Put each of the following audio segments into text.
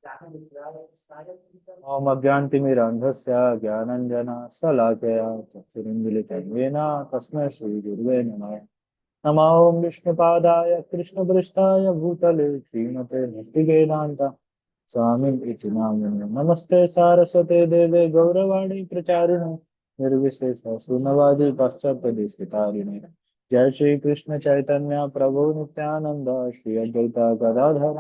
ओम अज्ञानतिमिरान्धस्य ज्ञानञ्जना शलाकया चक्षुरुन्मिलितं येन तस्मै श्रीगुरुवे नमः। नमो ओम विष्णुपादाय कृष्णपृष्ठाय भूतले श्रीमते भक्तिवेदान्त स्वामी इति नामिने नमस्ते सारस्वते देवे गौरवाणी प्रचारिणे निर्विशेष शून्यवादी पाश्चात्यदेशितारिणे। जय श्री कृष्ण चैतन्य प्रभु नित्यानंद श्री अद्वैता गदाधर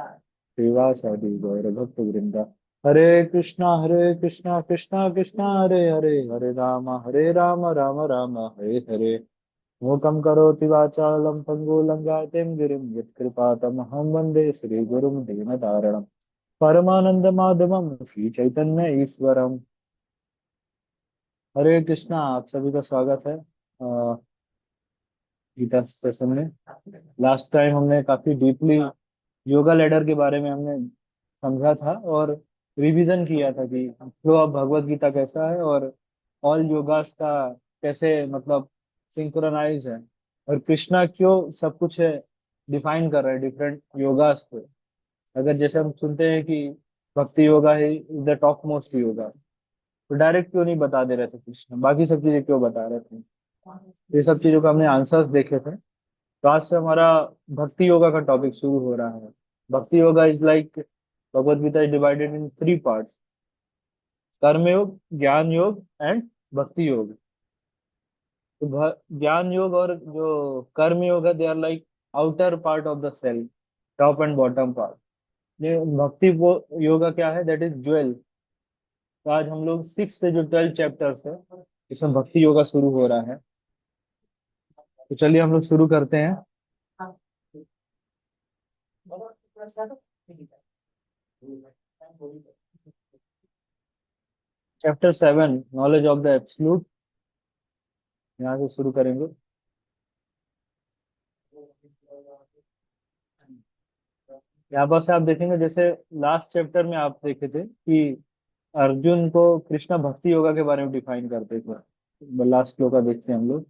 श्रीवासादि गौर भक्त वृंद। हरे कृष्णा कृष्णा कृष्णा हरे हरे, हरे राम राम राम हरे हरे। मूकं करोति वाचालं पङ्गुलङ्घातें गिरिं यत्कृपातमहं वन्दे श्रीगुरुं दीनतारणं परमानन्दमाधवं श्रीचैतन्य ईश्वरम्। हरे कृष्णा, आप सभी का स्वागत है गीता सेशन में। लास्ट टाइम हमने काफी डीपली योगा लेडर के बारे में हमने समझा था और रिवीजन किया था कि फ्लो ऑफ भगवत गीता कैसा है और ऑल योगास का कैसे मतलब सिंक्रोनाइज है और कृष्णा क्यों सब कुछ है डिफाइन कर रहा है डिफरेंट योगास को। अगर जैसे हम सुनते हैं कि भक्ति योगा है द टॉप मोस्ट योगा, तो डायरेक्ट क्यों नहीं बता दे रहे थे कृष्ण, बाकी सब चीजें क्यों बता रहे थे। ये सब चीजों का हमने आंसर्स देखे थे। तो आज से हमारा भक्ति योगा का टॉपिक शुरू हो रहा है। Bhakti yoga is like Bhagavad Gita is divided in three parts: karma yoga, ज्ञान योग एंड भक्ति योग। तो ज्ञान योग और जो कर्म योग है they are like outer part of the cell, top and bottom part. ये भक्ति वो योगा क्या है, दैट इज ज्वेल। तो आज हम लोग 6 से जो 12 चैप्टर्स है इसमें भक्ति योगा शुरू हो रहा है। तो चलिए हम लोग शुरू करते हैं। Chapter 7, knowledge of the absolute, यहाँ से शुरू करेंगे। यहाँ पर से आप देखेंगे जैसे लास्ट चैप्टर में आप देखे थे कि अर्जुन को कृष्णा भक्ति योगा के बारे में डिफाइन करते थे। लास्ट श्लोका देखते हैं हम लोग।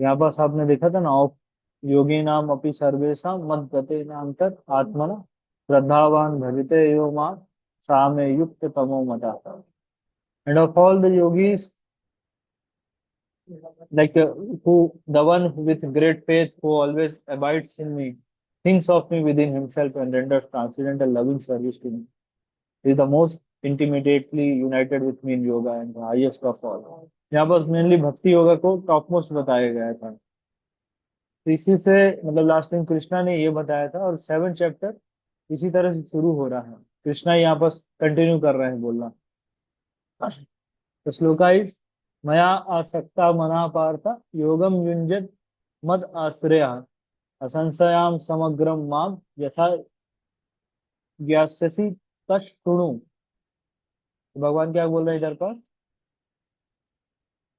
यहाँ पास आपने देखा था ना, योगी नाम अपि सर्वेशा मद गते नाम तक आत्मना श्रद्धावान भजते यो मां सामे युक्त तमो मता। End of all the yogis, like who the one with great faith who always abides in me, thinks of me within himself and renders transcendental loving service to me. He is the most intimately united with me in yoga and the highest of all. यहाँ पर mainly भक्ति योगा को top most बताया गया था। तो इसी से मतलब लास्ट टाइम कृष्णा ने ये बताया था और 7 चैप्टर इसी तरह से शुरू हो रहा है। कृष्णा यहाँ पर कंटिन्यू कर रहे हैं बोलना। तो श्लोका इज मया आसक्ता मना पार्थ योगम युंजत मद आश्रय असंशयाम समग्रम माम यथा ज्ञास्यसि तच्छृणु। तो भगवान क्या बोल रहे हैं इधर पर,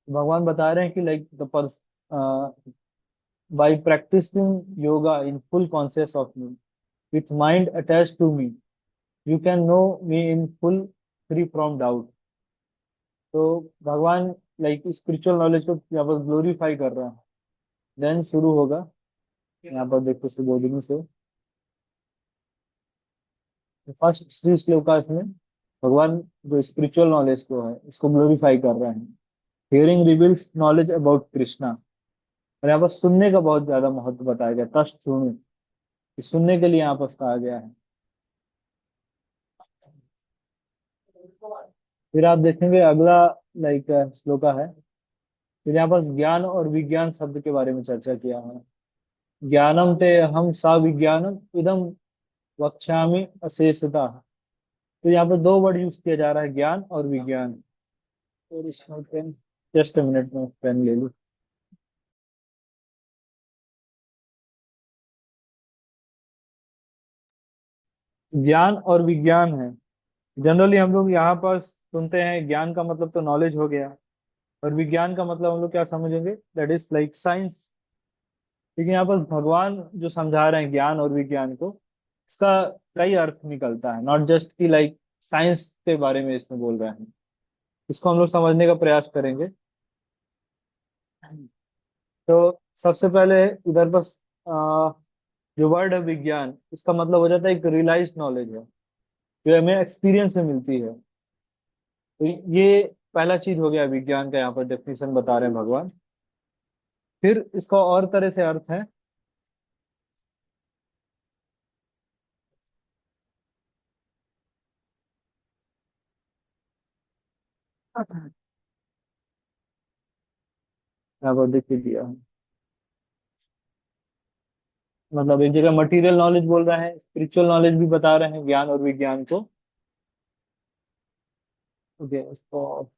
भगवान बता रहे हैं कि like the purse by practising yoga in full conscious of me with mind attach to me you can know me in full free from doubt. तो भगवान लाइक स्पिरिचुअल नॉलेज को यहाँ पर ग्लोरीफाई कर रहा है। देन शुरू होगा यहाँ पर देखो सुबोधिनी से फर्स्ट 3 श्लोका में भगवान जो स्पिरिचुअल नॉलेज को है इसको ग्लोरीफाई कर रहे हैं। Hearing reveals knowledge about Krishna. और यहाँ पर सुनने का बहुत ज्यादा महत्व बताया गया, तस् सुनु, कि सुनने के लिए यहाँ पर कहा गया है। फिर आप देखेंगे अगला लाइक श्लोका है। फिर यहाँ पर ज्ञान और विज्ञान शब्द के बारे में चर्चा किया है। ज्ञानम ते हम सा विज्ञानम इदम वक्ष्यामि अशेषता। तो यहाँ पर 2 वर्ड यूज किया जा रहा है, ज्ञान और विज्ञान। और इसमें पेन, जस्ट अ मिनट में पेन ले लूँ। ज्ञान और विज्ञान है। जनरली हम लोग यहाँ पर सुनते हैं ज्ञान का मतलब तो नॉलेज हो गया और विज्ञान का मतलब हम लोग क्या समझेंगे, दैट इज लाइक साइंस। लेकिन यहाँ पर भगवान जो समझा रहे हैं ज्ञान और विज्ञान को, इसका कई अर्थ निकलता है, नॉट जस्ट कि लाइक साइंस के बारे में इसमें बोल रहे हैं। इसको हम लोग समझने का प्रयास करेंगे। तो सबसे पहले इधर बस जो वर्ड है विज्ञान, इसका मतलब हो जाता है एक रियलाइज नॉलेज है जो हमें एक्सपीरियंस से मिलती है। तो ये पहला चीज हो गया विज्ञान का, यहाँ पर डेफिनेशन बता रहे हैं भगवान। फिर इसका और तरह से अर्थ है। यहाँ पर देखिए दिया है। मतलब एक जगह मटेरियल नॉलेज बोल रहा है, स्पिरिचुअल नॉलेज भी बता रहे हैं ज्ञान और विज्ञान को। ओके, इसको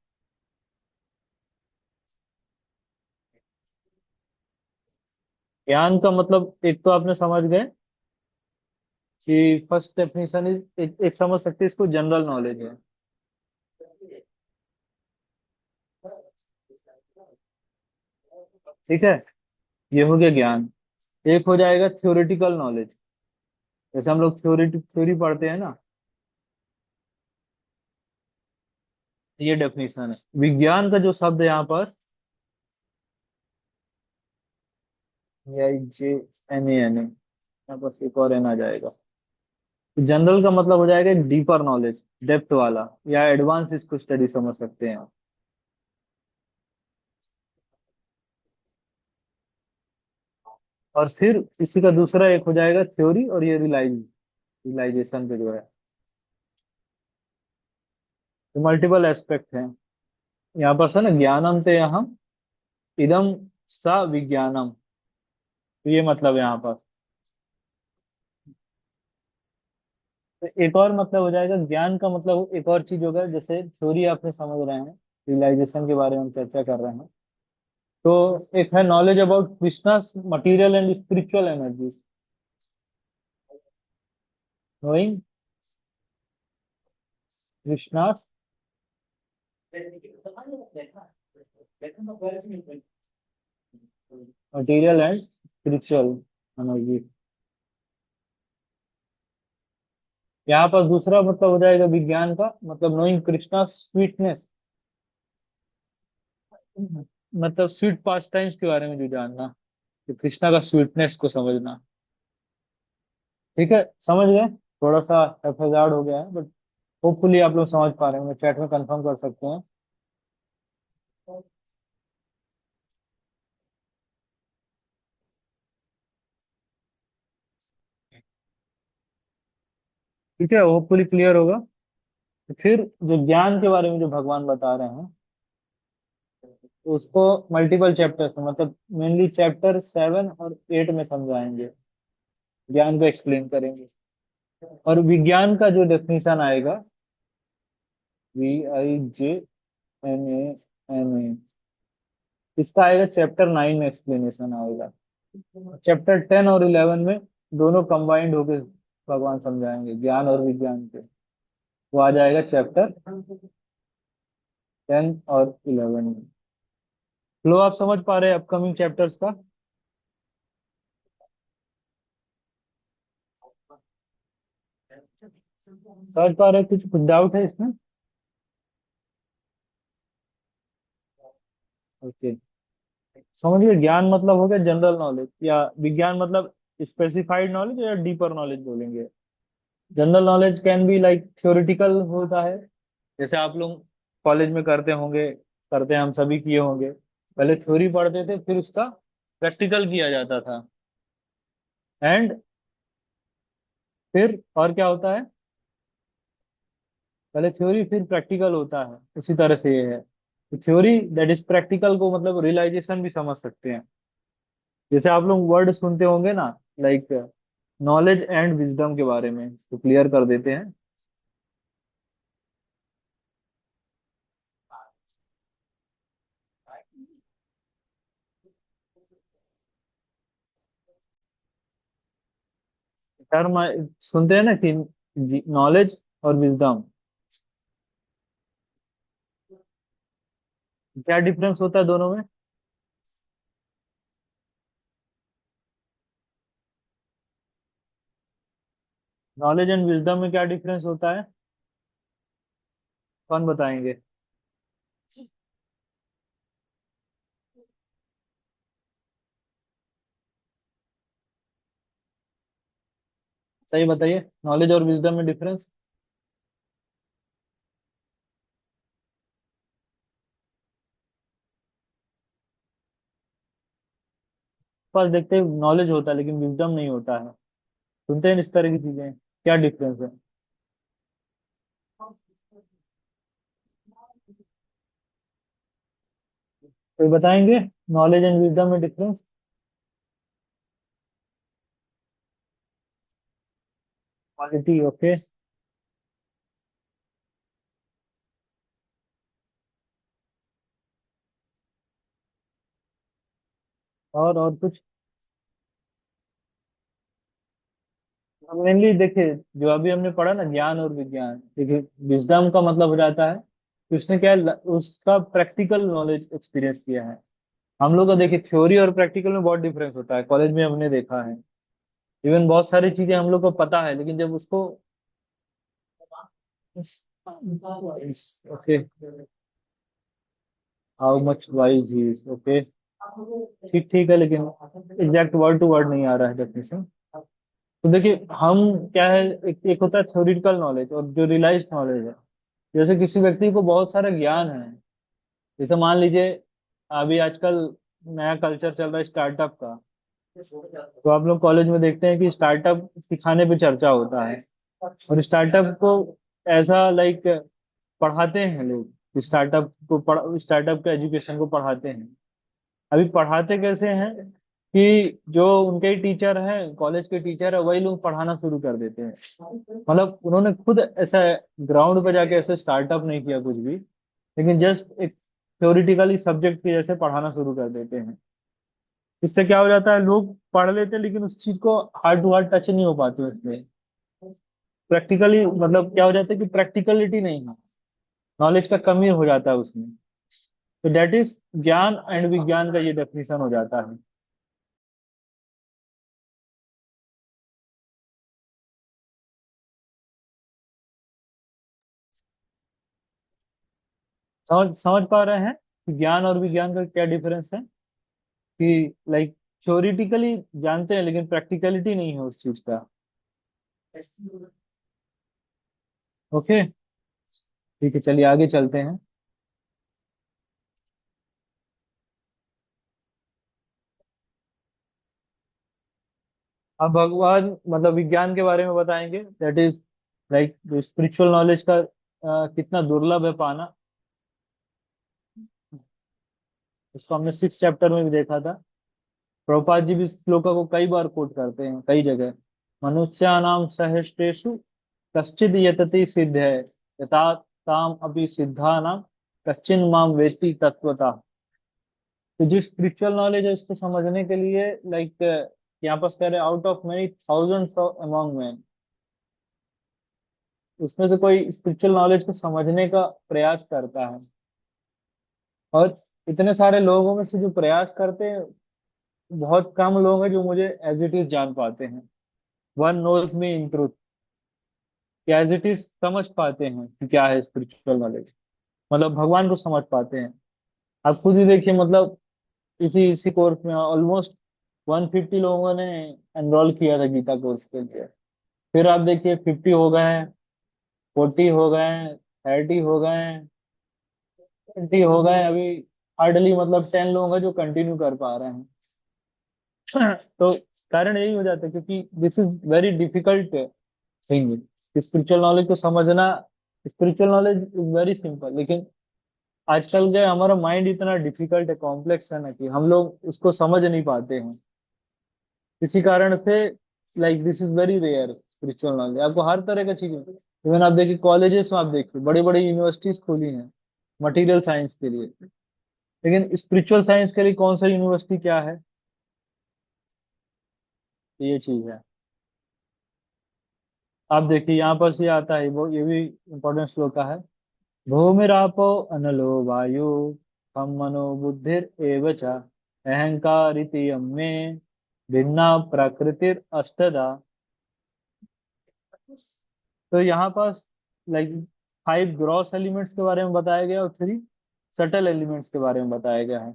ज्ञान का मतलब एक तो आपने समझ गए कि फर्स्ट डेफिनेशन इज एक समझ सकते हैं इसको, जनरल नॉलेज है। ठीक है, ये हो गया ज्ञान। एक हो जाएगा थ्योरेटिकल नॉलेज, जैसे हम लोग थ्योरी थ्योरी पढ़ते हैं ना, ये डेफिनेशन है। विज्ञान का जो शब्द है यहाँ पर, JNANA, यहाँ पर एक और एन आ जाएगा। जनरल का मतलब हो जाएगा डीपर नॉलेज, डेप्थ वाला, या एडवांस इसको स्टडी समझ सकते हैं आप। और फिर इसी का दूसरा एक हो जाएगा थ्योरी, और ये रियलाइजेशन पे जो है, तो मल्टीपल एस्पेक्ट हैं यहाँ पर से ना। ज्ञानम ते अहम इदम स विज्ञानम, तो ये मतलब है यहाँ पर। तो एक और मतलब हो जाएगा ज्ञान का मतलब, एक और चीज होगा, जैसे थ्योरी आपने समझ रहे हैं, रियलाइजेशन के बारे में हम चर्चा कर रहे हैं। तो एक है knowledge about Krishna material and spiritual energies, knowing Krishna material and spiritual energy. यहाँ पर दूसरा मतलब हो जाएगा विज्ञान का मतलब, नोइंग कृष्णा स्वीटनेस, मतलब स्वीट पास टाइम्स के बारे में जो जानना, कि कृष्णा का स्वीटनेस को समझना। ठीक है, समझ गए। थोड़ा सा एफएजार्ड हो गया है, बट होपफुली आप लोग समझ पा रहे हैं, चैट में कंफर्म कर सकते हैं। ठीक है, होपफुली क्लियर होगा। तो फिर जो ज्ञान के बारे में जो भगवान बता रहे हैं, तो उसको मल्टीपल चैप्टर्स में, मतलब मेनली चैप्टर 7 और 8 में समझाएंगे, ज्ञान को एक्सप्लेन करेंगे। और विज्ञान का जो डेफिनेशन आएगा, VIJNANA, इसका आएगा चैप्टर 9 में, एक्सप्लेनेशन आएगा। चैप्टर 10 और 11 में दोनों कंबाइंड होकर भगवान समझाएंगे, ज्ञान और विज्ञान के। वो आ जाएगा चैप्टर 10 और 11 में। फ्लो आप समझ पा रहे हैं अपकमिंग चैप्टर्स का? समझ पा रहे हैं? कुछ कुछ डाउट है इसमें? ओके, समझिए ज्ञान मतलब हो गया जनरल नॉलेज, या विज्ञान मतलब स्पेसिफाइड नॉलेज, या डीपर नॉलेज बोलेंगे। General knowledge can be like theoretical होता है, जैसे आप लोग कॉलेज में करते होंगे, करते हैं, हम सभी किए होंगे। पहले थ्योरी पढ़ते थे, फिर उसका प्रैक्टिकल किया जाता था। एंड फिर और क्या होता है, पहले थ्योरी फिर प्रैक्टिकल होता है, उसी तरह से ये है। तो थ्योरी दैट इज प्रैक्टिकल को मतलब रियलाइजेशन भी समझ सकते हैं। जैसे आप लोग वर्ड सुनते होंगे ना, लाइक नॉलेज एंड विजडम के बारे में, तो क्लियर कर देते हैं। टर्म सुनते हैं ना कि नॉलेज और विजडम, क्या डिफरेंस होता है दोनों में? नॉलेज एंड विजडम में क्या डिफरेंस होता है? कौन बताएंगे? सही बताइए, नॉलेज और विजडम में डिफरेंस। पास देखते हैं नॉलेज होता है लेकिन विजडम नहीं होता है, सुनते हैं इस तरह की चीजें, क्या डिफरेंस है? कोई बताएंगे नॉलेज एंड विजडम में डिफरेंस? Quality, okay. और कुछ? मेनली देखिए, जो अभी हमने पढ़ा ना, ज्ञान और विज्ञान, देखिए विजडम का मतलब हो जाता है कि उसने क्या उसका प्रैक्टिकल नॉलेज एक्सपीरियंस किया है। हम लोग का देखिए थ्योरी और प्रैक्टिकल में बहुत डिफरेंस होता है, कॉलेज में हमने देखा है। इवन बहुत सारी चीजें हम लोग को पता है लेकिन जब उसको, okay, how much wise he is, okay. ठीक ठीक है, लेकिन एग्जैक्ट वर्ड टू वर्ड नहीं आ रहा है डेफिनेशन। तो देखिए हम क्या है, एक होता है थ्योरिटिकल नॉलेज और जो रियलाइज्ड नॉलेज है। जैसे किसी व्यक्ति को बहुत सारा ज्ञान है, जैसे मान लीजिए अभी आजकल नया कल्चर चल रहा है स्टार्टअप का, तो आप लोग कॉलेज में देखते हैं कि स्टार्टअप सिखाने पे चर्चा होता है। और स्टार्टअप को ऐसा लाइक पढ़ाते हैं लोग, स्टार्टअप के एजुकेशन को पढ़ाते हैं। अभी पढ़ाते कैसे हैं कि जो उनके ही टीचर हैं, कॉलेज के टीचर है, वही लोग पढ़ाना शुरू कर देते हैं। मतलब उन्होंने खुद ऐसा ग्राउंड पे जाके ऐसे स्टार्टअप नहीं किया कुछ भी, लेकिन जस्ट एक थ्योरिटिकली सब्जेक्ट के जैसे पढ़ाना शुरू कर देते हैं। इससे क्या हो जाता है, लोग पढ़ लेते हैं लेकिन उस चीज को हार्ड टू हार्ड टच नहीं हो पाते उसमें। प्रैक्टिकली मतलब क्या हो जाता है कि प्रैक्टिकलिटी नहीं है, नॉलेज का कमी हो जाता है उसमें। तो डेट इज ज्ञान एंड विज्ञान का ये डेफिनेशन हो जाता है। समझ समझ पा रहे हैं कि ज्ञान और विज्ञान का क्या डिफरेंस है? कि लाइक थ्योरिटिकली जानते हैं लेकिन प्रैक्टिकलिटी नहीं है उस चीज का। ओके, ठीक है, चलिए आगे चलते हैं। अब भगवान मतलब विज्ञान के बारे में बताएंगे, that is like spiritual knowledge का कितना दुर्लभ है पाना। इसको हमने 6 चैप्टर में भी देखा था। प्रभुपाद जी भी इस श्लोका को कई बार कोट करते हैं कई जगह। मनुष्याणाम सहस्रेषु कश्चिद यतति सिद्ध है, यथा ताम अपि सिद्धानाम कश्चिन माम वेत्ति तत्वता। तो जो स्पिरिचुअल नॉलेज है उसको समझने के लिए लाइक यहाँ पर कह रहे out of many thousands among man, उसमें से कोई स्पिरिचुअल नॉलेज को समझने का प्रयास करता है। और इतने सारे लोगों में से जो प्रयास करते हैं, बहुत कम लोग हैं जो मुझे एज इट इज जान पाते हैं। One knows me in truth, as it is समझ पाते हैं कि क्या है स्पिरिचुअल नॉलेज, मतलब भगवान को समझ पाते हैं। आप खुद ही देखिए, मतलब इसी इसी कोर्स में ऑलमोस्ट 150 लोगों ने एनरोल किया था गीता कोर्स के लिए। फिर आप देखिए 50 हो गए हैं, 40 हो गए हैं, 30 हो गए हैं, 20 हो गए हैं, अभी हार्डली मतलब 10 लोग हैं जो कंटिन्यू कर पा रहे हैं। तो कारण यही हो जाता है क्योंकि this is very difficult thing, spiritual knowledge को समझना। Spiritual knowledge is very simple, लेकिन आजकल जो है, हमारा माइंड इतना डिफिकल्ट है, कॉम्प्लेक्स है ना, कि हम लोग उसको समझ नहीं पाते हैं। इसी कारण से like this is very rare spiritual knowledge. आपको हर तरह का चीज, इवन आप देखिए कॉलेजेस में, आप देखिए बड़ी बड़ी यूनिवर्सिटीज खुली हैं मटेरियल साइंस के लिए, लेकिन स्पिरिचुअल साइंस के लिए कौन सा यूनिवर्सिटी क्या है? तो ये चीज है। आप देखिए यहाँ पर से आता है, वो ये भी इंपॉर्टेंट श्लोक है। भूमिरापो अनलो वायु हम मनो बुद्धिर एव च अहंकार इति यं मे भिन्ना प्रकृतिर अष्टदा। तो यहाँ पास लाइक 5 ग्रॉस एलिमेंट्स के बारे में बताया गया और 3 सटल एलिमेंट्स के बारे में बताया गया है।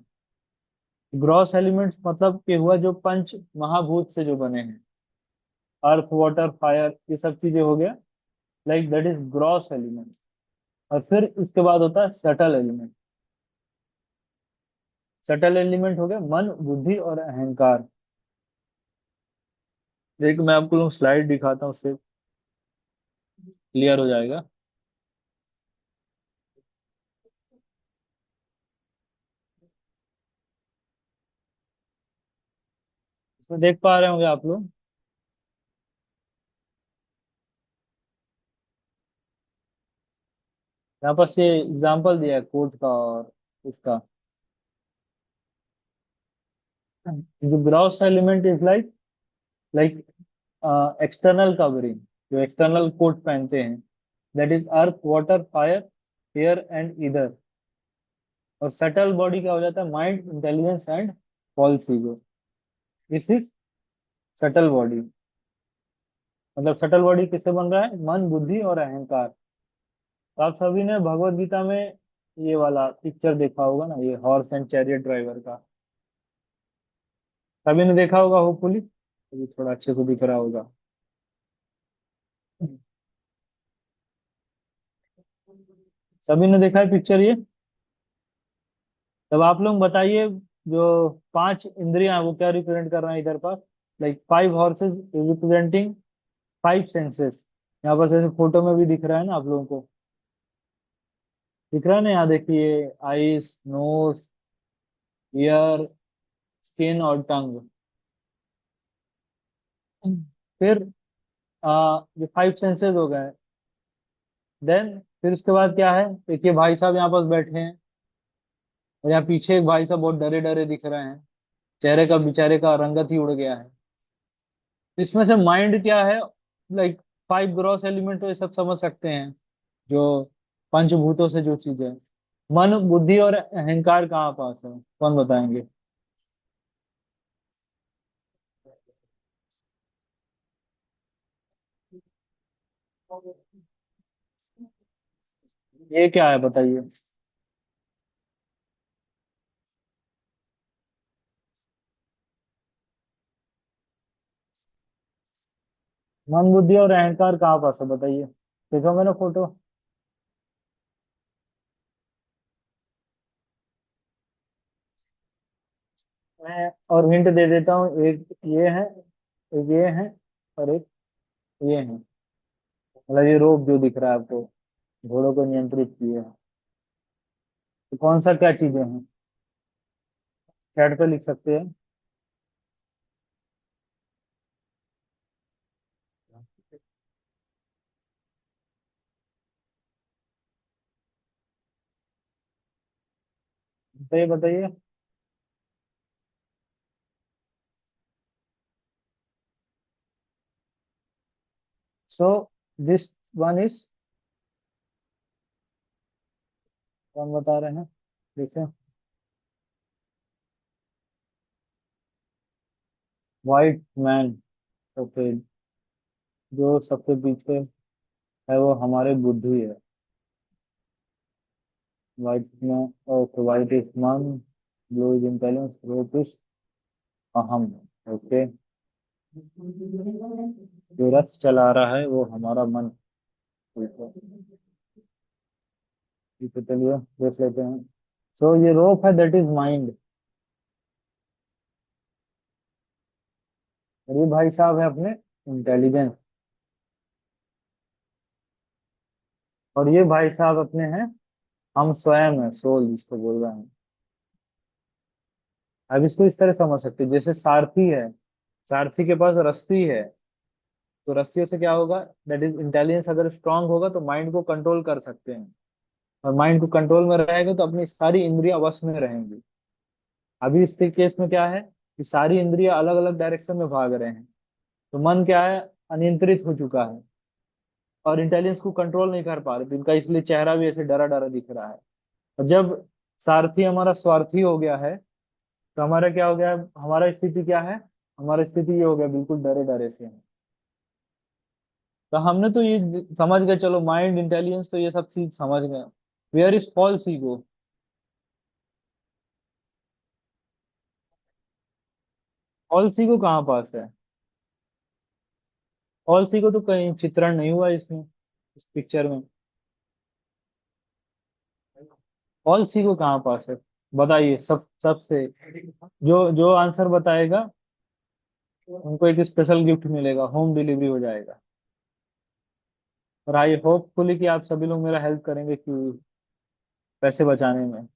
ग्रॉस एलिमेंट्स मतलब कि हुआ जो पंच महाभूत से जो बने हैं, अर्थ वाटर फायर, ये सब चीजें हो गया, like that is gross element. और फिर इसके बाद होता है सटल एलिमेंट। सटल एलिमेंट हो गया मन, बुद्धि और अहंकार। देखो मैं आपको स्लाइड दिखाता हूँ, उससे क्लियर हो जाएगा। इसमें देख पा रहे होंगे आप लोग। यहाँ पर ये एग्जाम्पल दिया है कोर्ट का और उसका। जो gross element is like external covering, जो एक्सटर्नल कोट पहनते हैं, that is earth water fire air and ether. और सटल बॉडी क्या हो जाता है, mind intelligence and false ego. This is subtle body. मतलब सटल बॉडी किससे बन रहा है, मन बुद्धि और अहंकार। तो आप सभी ने भगवत गीता में ये वाला पिक्चर देखा होगा ना, ये हॉर्स एंड चैरियट ड्राइवर का। सभी ने देखा होगा होपफुली, अभी थोड़ा अच्छे से दिख रहा होगा। सभी ने देखा है पिक्चर ये। तब आप लोग बताइए, जो 5 इंद्रियां हैं वो क्या रिप्रेजेंट कर रहे हैं इधर पर। Like 5 horses representing 5 senses. यहाँ पर जैसे फोटो में भी दिख रहा है ना आप लोगों को, दिख रहा है ना, यहाँ देखिए, आईज, नोज, ईयर, स्किन और टंग। फिर ये 5 सेंसेस हो गए। देन फिर उसके बाद क्या है, देखिए भाई साहब यहाँ पास बैठे हैं, और यहाँ पीछे एक भाई साहब बहुत डरे डरे दिख रहे हैं, चेहरे का बेचारे का रंगत ही उड़ गया है। इसमें से माइंड क्या है, लाइक 5 ग्रॉस एलिमेंट तो ये सब समझ सकते हैं, जो पंचभूतों से जो चीजें। मन बुद्धि और अहंकार कहाँ पास है, कौन बताएंगे। ये क्या है बताइए। मन बुद्धि और अहंकार कहाँ पास है बताइए, देखो मैंने फोटो। मैं और हिंट दे देता हूँ, एक ये है, एक ये है, और एक ये है। मतलब ये रोप जो दिख रहा है आपको, घोड़ों को नियंत्रित किए है। तो कौन सा क्या चीजें हैं, चैट पे लिख सकते हैं। बताइए बताइए। सो दिस वन इज, कौन बता रहे हैं, देखिए। White man. ओके। जो सबसे पीछे है वो हमारे बुद्धि है। वाइट में, ओके, वाइट इज मन, blue is intelligence, red is अहम। ओके। जो रथ चला रहा है वो हमारा मन। ठीक है, ठीक है, चलिए देख लेते हैं। सो ये रोप है, दैट इज माइंड। और ये भाई साहब है अपने इंटेलिजेंस। और ये भाई साहब अपने हैं, हम स्वयं है, सोल जिसको बोल रहे हैं। अब इसको इस तरह समझ सकते हैं, जैसे सारथी है, सारथी के पास रस्सी है, तो रस्सियों से क्या होगा, दैट इज इंटेलिजेंस अगर स्ट्रांग होगा तो माइंड को कंट्रोल कर सकते हैं। और माइंड को कंट्रोल में रहेगा तो अपनी सारी इंद्रियां वश में रहेंगी। अभी इस केस में क्या है, कि सारी इंद्रियां अलग अलग डायरेक्शन में भाग रहे हैं, तो मन क्या है, अनियंत्रित हो चुका है, और इंटेलिजेंस को कंट्रोल नहीं कर पा रहे, तो इनका इसलिए चेहरा भी ऐसे डरा डरा दिख रहा है। और जब सारथी हमारा स्वार्थी हो गया है, तो हमारा क्या हो गया है, हमारा स्थिति क्या है, हमारा स्थिति ये हो गया, बिल्कुल डरे डरे से है। तो हमने तो ये समझ गए, चलो माइंड इंटेलिजेंस तो ये सब चीज समझ गए। Where is false ego? False ego कहाँ पास है? फॉल्स ईगो तो कहीं चित्रण नहीं हुआ इसमें, इस पिक्चर में। फॉल्स ईगो कहाँ पास है? बताइए, सब सबसे जो जो आंसर बताएगा उनको एक स्पेशल गिफ्ट मिलेगा, होम डिलीवरी हो जाएगा। और आई होपफुली कि आप सभी लोग मेरा हेल्प करेंगे कि पैसे बचाने में।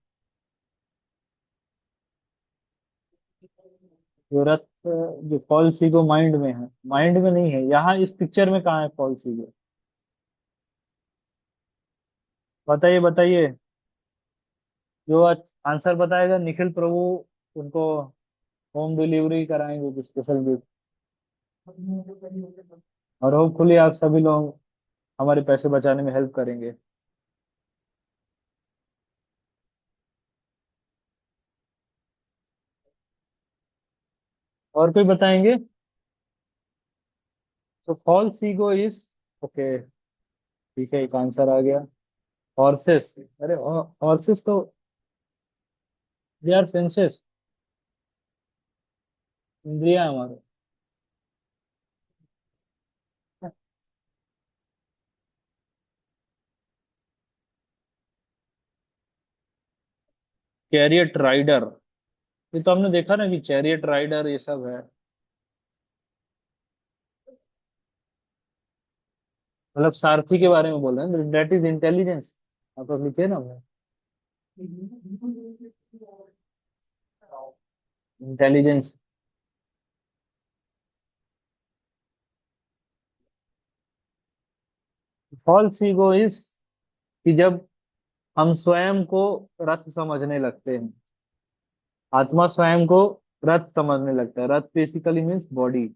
जरूरत, जो फॉल्स ईगो माइंड में है, माइंड में नहीं है, यहाँ इस पिक्चर में कहाँ है फॉल्स ईगो? बताइए बताइए। जो आंसर बताएगा निखिल प्रभु, उनको होम डिलीवरी कराएंगे स्पेशल गिफ्ट। और होपफुली आप सभी लोग हमारे पैसे बचाने में हेल्प करेंगे। और कोई बताएंगे? तो फॉल्स ईगो इज, ओके, ठीक है, एक आंसर आ गया। हॉर्सेस, अरे हॉर्सेस तो दे आर सेंसेस, इंद्रिया हमारे। चैरियट राइडर, ये तो हमने देखा ना कि चैरियट राइडर ये सब है। मतलब सारथी के बारे में बोल रहे हैं, दैट इज इंटेलिजेंस। आप लोग लिखे ना, इंटेलिजेंस। फॉल्स ईगो इज कि जब हम स्वयं को रथ समझने लगते हैं, आत्मा स्वयं को रथ समझने लगता है। रथ बेसिकली मीन्स बॉडी।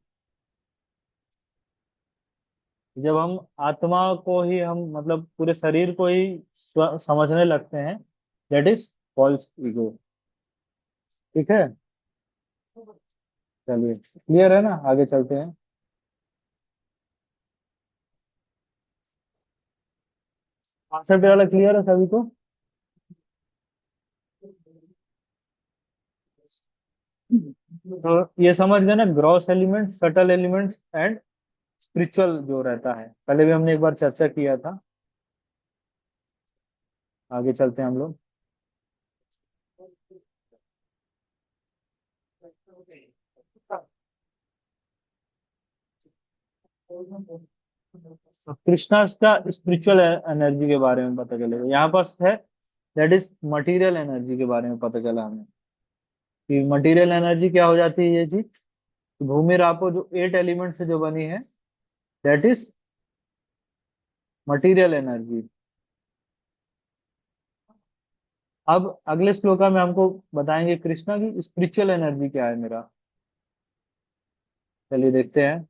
जब हम आत्मा को ही हम मतलब पूरे शरीर को ही समझने लगते हैं, दैट इज फॉल्स ईगो। ठीक है, चलिए क्लियर है ना, आगे चलते हैं। कॉन्सेप्ट वाला क्लियर है सभी को? तो ये समझ गए ना, gross element, subtle elements and spiritual जो रहता है, पहले भी हमने एक बार चर्चा किया था। आगे चलते हैं हम लोग। तो कृष्णा का स्पिरिचुअल एनर्जी के बारे में पता चलेगा, यहाँ पास है दैट इज मटेरियल एनर्जी के बारे में पता चला हमें कि मटेरियल एनर्जी क्या हो जाती है ये चीज। भूमि रापो जो 8 एलिमेंट से जो बनी है, दैट इज मटेरियल एनर्जी। अब अगले श्लोका में हमको बताएंगे कृष्णा की स्पिरिचुअल एनर्जी क्या है मेरा। चलिए देखते हैं।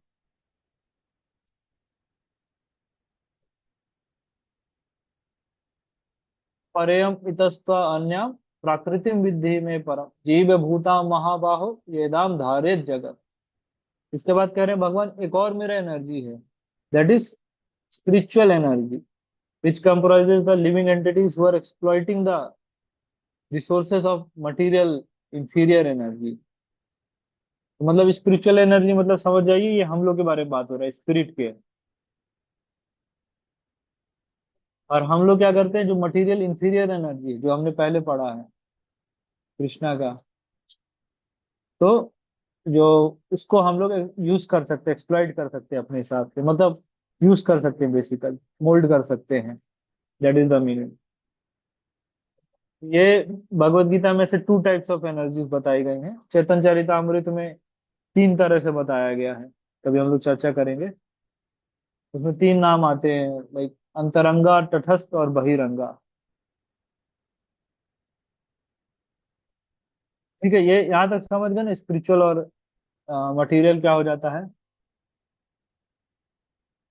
परेयम इतस्त अन्यम प्राकृतिम विद्धि में परम जीव भूता महाबाहो येदाम धारे जगत। इसके बाद कह रहे हैं भगवान एक और मेरा एनर्जी है, that is spiritual energy, which comprises the living entities who are exploiting the resources of material inferior energy। तो मतलब स्पिरिचुअल एनर्जी मतलब समझ जाइए, ये हम लोग के बारे में बात हो रहा है, स्पिरिट के। और हम लोग क्या करते हैं, जो मटेरियल इंफीरियर एनर्जी है जो हमने पहले पढ़ा है कृष्णा का, तो जो उसको हम लोग यूज कर सकते हैं, एक्सप्लॉइट कर सकते हैं अपने हिसाब से, मतलब यूज कर सकते हैं, बेसिकली मोल्ड कर सकते हैं। That is the meaning. ये भगवत गीता में से 2 टाइप्स ऑफ एनर्जीज बताई गई हैं, चेतन चरितामृत में 3 तरह से बताया गया है, कभी हम लोग चर्चा करेंगे। उसमें 3 नाम आते हैं, लाइक अंतरंगा, तटस्थ और बहिरंगा। ठीक है, ये यहाँ तक समझ गए ना, स्पिरिचुअल और मटेरियल क्या हो जाता है।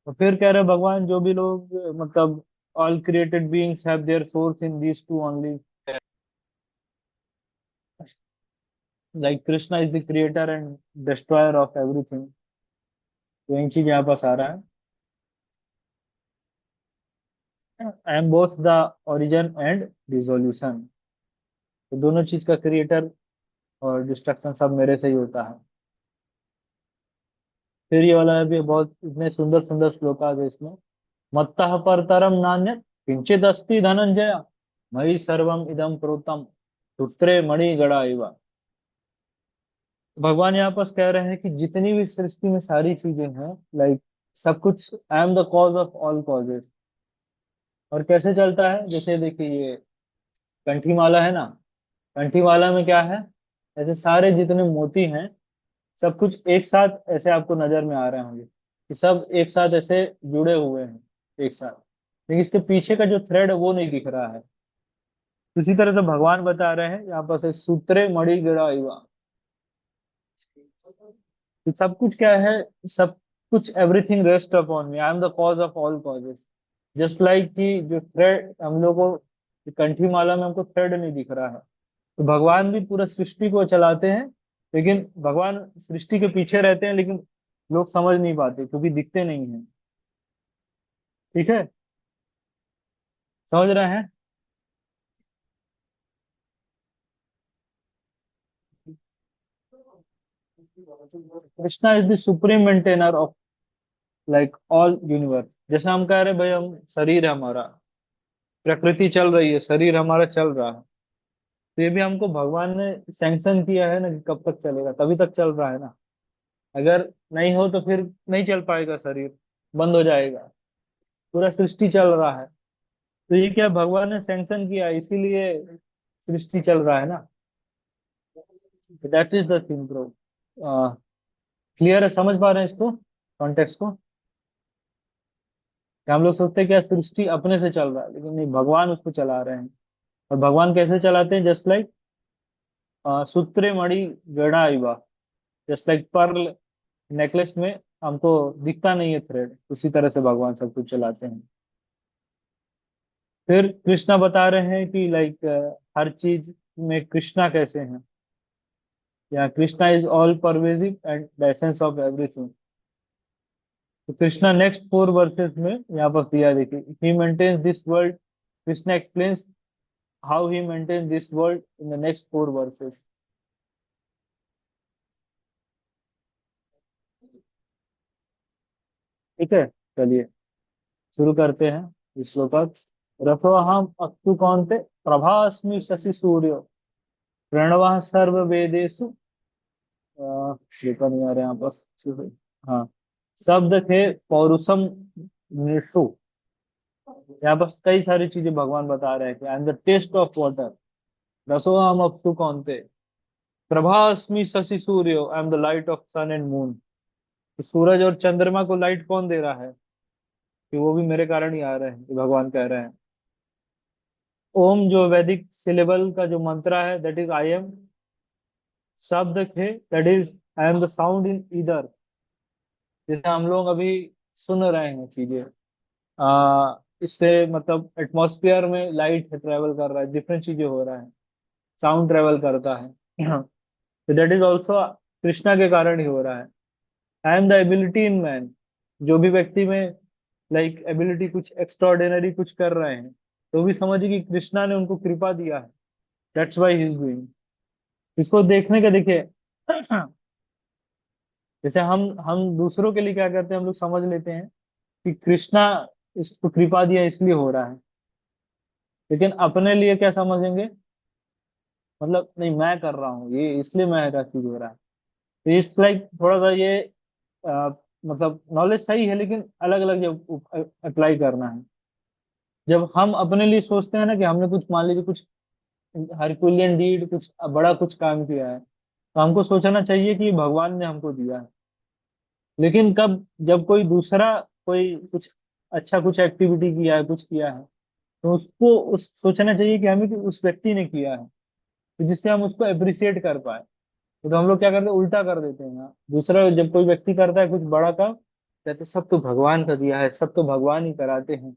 तो फिर कह रहे हैं भगवान, जो भी लोग मतलब all created beings have their source in these two only, like Krishna is the creator and destroyer of everything. तो यही चीज यहाँ पास आ रहा है। I am both the origin and dissolution. तो दोनों चीज का क्रिएटर और डिस्ट्रक्शन सब मेरे से ही होता है। फिर ये वाला भी बहुत इतने सुंदर सुंदर श्लोक आ गए इसमें। मत्तः परतरम नान्यत् किंचित अस्ति धनंजय मयि सर्वम इदम प्रोतम सूत्रे मणि गड़ा इव। भगवान यहाँ पर कह रहे हैं कि जितनी भी सृष्टि में सारी चीजें हैं, लाइक सब कुछ, आई am the cause of all causes. और कैसे चलता है, जैसे देखिए ये कंठी माला है ना, कंठी माला में क्या है, ऐसे सारे जितने मोती हैं सब कुछ एक साथ ऐसे आपको नजर में आ रहे होंगे कि सब एक साथ ऐसे जुड़े हुए हैं एक साथ, लेकिन इसके पीछे का जो थ्रेड है वो नहीं दिख रहा है। इसी तरह से भगवान बता रहे हैं यहाँ पर से सूत्रे मणि गिरा युवा, कि सब कुछ क्या है, सब कुछ, everything rest upon me, I am the cause of all causes. Just like कि जो थ्रेड हम लोग को कंठी माला में हमको थ्रेड नहीं दिख रहा है, तो भगवान भी पूरा सृष्टि को चलाते हैं, लेकिन भगवान सृष्टि के पीछे रहते हैं, लेकिन लोग समझ नहीं पाते क्योंकि दिखते नहीं है। ठीक है, समझ रहे हैं। Krishna is the supreme maintainer of like all universe. जैसे हम कह रहे हैं भाई, हम शरीर है हमारा, प्रकृति चल रही है, शरीर हमारा चल रहा है, तो ये भी हमको भगवान ने सैंक्शन किया है ना कि कब तक चलेगा, तभी तक चल रहा है ना। अगर नहीं हो तो फिर नहीं चल पाएगा शरीर, बंद हो जाएगा। पूरा सृष्टि चल रहा है, तो ये क्या भगवान ने सैंक्शन किया है, इसीलिए सृष्टि चल रहा है ना। That is the thing bro. Clear है, समझ पा रहे हैं इसको, कॉन्टेक्स्ट को। कि हम लोग सोचते हैं क्या सृष्टि अपने से चल रहा है, लेकिन नहीं, भगवान उसको चला रहे हैं। और भगवान कैसे चलाते हैं, जस्ट लाइक सूत्रे मणि गड़ा Eva, just like Perl necklace में हमको दिखता नहीं है थ्रेड, उसी तरह से भगवान सब कुछ चलाते हैं। फिर कृष्णा बता रहे हैं कि लाइक हर चीज में कृष्णा कैसे हैं, या Krishna is all pervasive and the essence of everything. तो कृष्णा नेक्स्ट 4 वर्सेस में यहाँ पर दिया, देखिए, he maintains this world. Krishna explains how he maintains this world in the next 4 verses. ठीक है, चलिए शुरू करते हैं इस श्लोक का। रसोहम अस्तु कौन्ते प्रभास्मि शशि सूर्यो प्रणवः सर्व वेदेषु। लिखा नहीं आ रहा यहाँ पर। हाँ, शब्द थे पौरुषम नृषु। यहाँ पर कई सारी चीजें भगवान बता रहे हैं कि I am the taste of water, रसोहम अस्तु कौन्ते प्रभास्मि शशि सूर्यो, I am the light of sun and moon. तो सूरज और चंद्रमा को लाइट कौन दे रहा है, कि वो भी मेरे कारण ही आ रहे हैं, कि भगवान कह रहे हैं। ओम जो वैदिक सिलेबल का जो मंत्र है, दैट इज आई एम। शब्द थे, that is I am the sound in either. जैसे हम लोग अभी सुन रहे हैं चीजें, इससे मतलब एटमॉस्फेयर में लाइट ट्रेवल कर रहा है, डिफरेंट चीजें हो रहा है, साउंड ट्रेवल करता है। तो दैट इज ऑल्सो कृष्णा के कारण ही हो रहा है। आई am the ability in man. जो भी व्यक्ति में लाइक एबिलिटी कुछ एक्स्ट्राऑर्डिनरी कुछ कर रहे हैं, तो भी समझिए कि कृष्णा ने उनको कृपा दिया है, that's why he is doing. इसको देखने का देखिए, जैसे हम दूसरों के लिए क्या करते हैं, हम लोग समझ लेते हैं कि कृष्णा इसको कृपा दिया इसलिए हो रहा है, लेकिन अपने लिए क्या समझेंगे, मतलब नहीं, मैं कर रहा हूँ ये इसलिए मेरा चीज हो रहा है। तो इस लाइक थोड़ा सा ये अ, मतलब नॉलेज सही है, लेकिन अलग अलग जब अप्लाई करना है। जब हम अपने लिए सोचते हैं ना कि हमने कुछ, मान लीजिए कुछ हरकुलियन डीड, कुछ बड़ा कुछ काम किया है, तो हमको सोचना चाहिए कि भगवान ने हमको दिया है। लेकिन कब, जब कोई दूसरा, कोई कुछ अच्छा कुछ एक्टिविटी किया है, कुछ किया है, तो उसको उस सोचना चाहिए कि हमें कि उस व्यक्ति ने किया है, तो जिससे हम उसको अप्रिसिएट कर पाए। तो हम लोग क्या करते हैं, उल्टा कर देते हैं ना, दूसरा जब कोई व्यक्ति करता है कुछ बड़ा काम, कहते हैं, सब तो भगवान का दिया है, सब तो भगवान ही कराते हैं,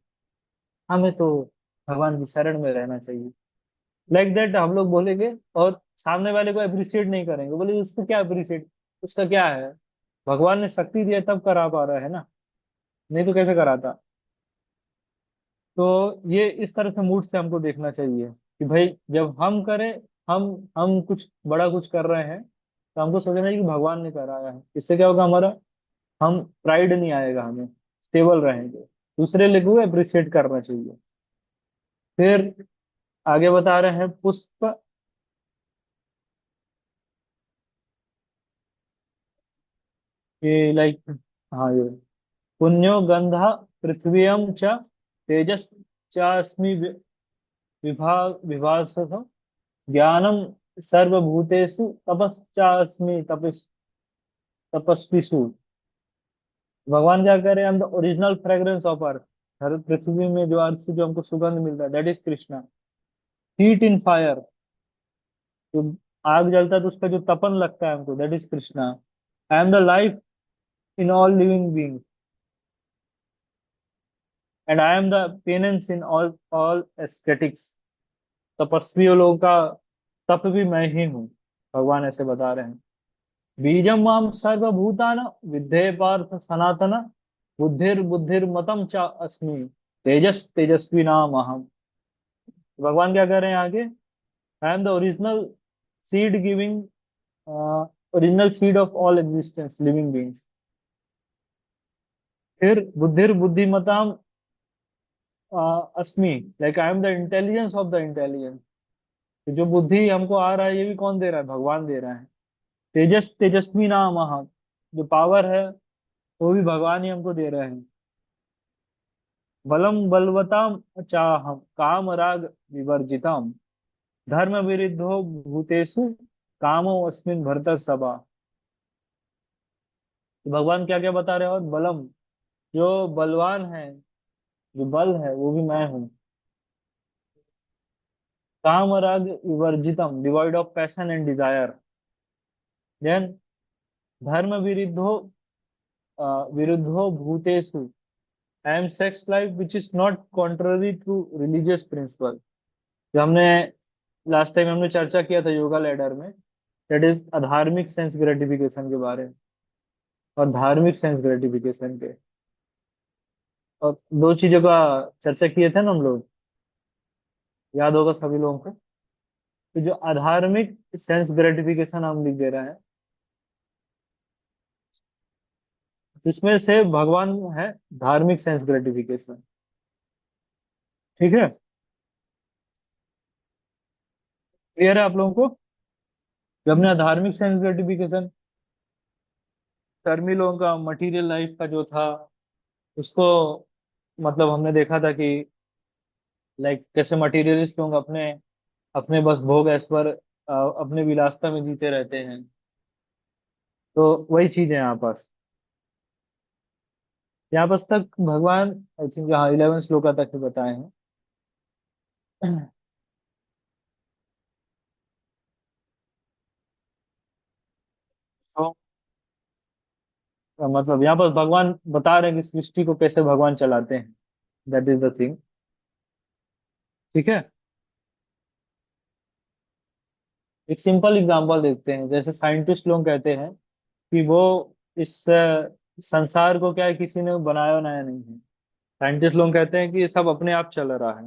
हमें तो भगवान की शरण में रहना चाहिए। लाइक दैट हम लोग बोलेंगे, और सामने वाले को अप्रिशिएट नहीं करेंगे, बोले उसको क्या अप्रिशिएट, उसका क्या है, भगवान ने शक्ति दिया तब करा पा रहा है ना, नहीं तो कैसे कराता। तो ये इस तरह से मूड से हमको देखना चाहिए कि भाई जब हम करें, हम हम कुछ बड़ा कुछ कर रहे हैं, तो हमको सोचना चाहिए कि भगवान ने कराया है। इससे क्या होगा हमारा, हम प्राइड नहीं आएगा हमें, स्टेबल रहेंगे। दूसरे लोगों को अप्रिशिएट करना चाहिए। फिर आगे बता रहे हैं पुष्प ये लाइक, हाँ ये पुण्यो गंधा पृथ्वीयम च तेजस चास्मि विभास ज्ञानम सर्वभूतेषु तपश्चास्मि तपस्विषु। भगवान क्या कह रहे हैं, हम the original fragrance of earth. हर पृथ्वी में जो अर्थ से जो हमको सुगंध मिल रहा है, that is Krishna. Heat in fire, जो आग जलता है तो उसका जो तपन लगता है हमको, that is Krishna. I am the life in all living being and I am the penance in all all ascetics. तपस्वियों लोगों का तप भी मैं ही हूँ, भगवान ऐसे बता रहे हैं। बीजम माम सर्वभूतान विद्धे पार्थ सनातन बुद्धिर्मतम च अस्मि तेजस्वी नाम अहम। भगवान क्या कह रहे हैं आगे, आई am the original seed giving, original seed of all existence living beings. फिर बुद्धिमताम अस्मि, like I am the intelligence of the intelligence. जो बुद्धि हमको आ रहा है ये भी कौन दे रहा है, भगवान दे रहा है। तेजस्वी नाम अहम, जो पावर है वो भी भगवान ही हमको दे रहे हैं। बलम बलवताम चाहम काम राग विवर्जितम धर्म विरुद्धो भूतेषु कामो अस्मिन भरत सभा। तो भगवान क्या क्या बता रहे हैं, और बलम, जो बलवान है, जो बल है वो भी मैं हूँ। काम राग विवर्जितम, devoid of passion and desire. देन धर्म विरुद्धो भूतेषु, I am sex life which is not contrary to religious principle. जो हमने लास्ट टाइम हमने चर्चा किया था योगा लेडर में, दैट इज अधार्मिक सेंस ग्रेटिफिकेशन के बारे में और धार्मिक सेंस ग्रेटिफिकेशन के। और दो चीजों का चर्चा किए थे ना हम लोग, याद होगा सभी लोगों को। तो जो अधार्मिक सेंस ग्रेटिफिकेशन हम लिख दे रहे हैं, इसमें से भगवान है धार्मिक सेंस ग्रेटिफिकेशन। ठीक है, क्लियर है आप लोगों को। जब हमने धार्मिक सेंस ग्रेटिफिकेशन, कर्मी लोगों का मटेरियल लाइफ का जो था उसको, मतलब हमने देखा था कि लाइक कैसे मटेरियलिस्ट लोग अपने अपने बस भोग ऐश्वर अपने विलासिता में जीते रहते हैं। तो वही चीज है यहाँ पास। यहाँ पास तक भगवान, आई थिंक हाँ 11 श्लोका तक ही बताए हैं। तो मतलब यहाँ पर भगवान बता रहे हैं कि सृष्टि को कैसे भगवान चलाते हैं, दैट इज द थिंग। ठीक है, एक सिंपल एग्जांपल देखते हैं। जैसे साइंटिस्ट लोग कहते हैं कि वो इस संसार को क्या है, किसी ने बनाया बनाया नहीं है। साइंटिस्ट लोग कहते हैं कि ये सब अपने आप चल रहा है।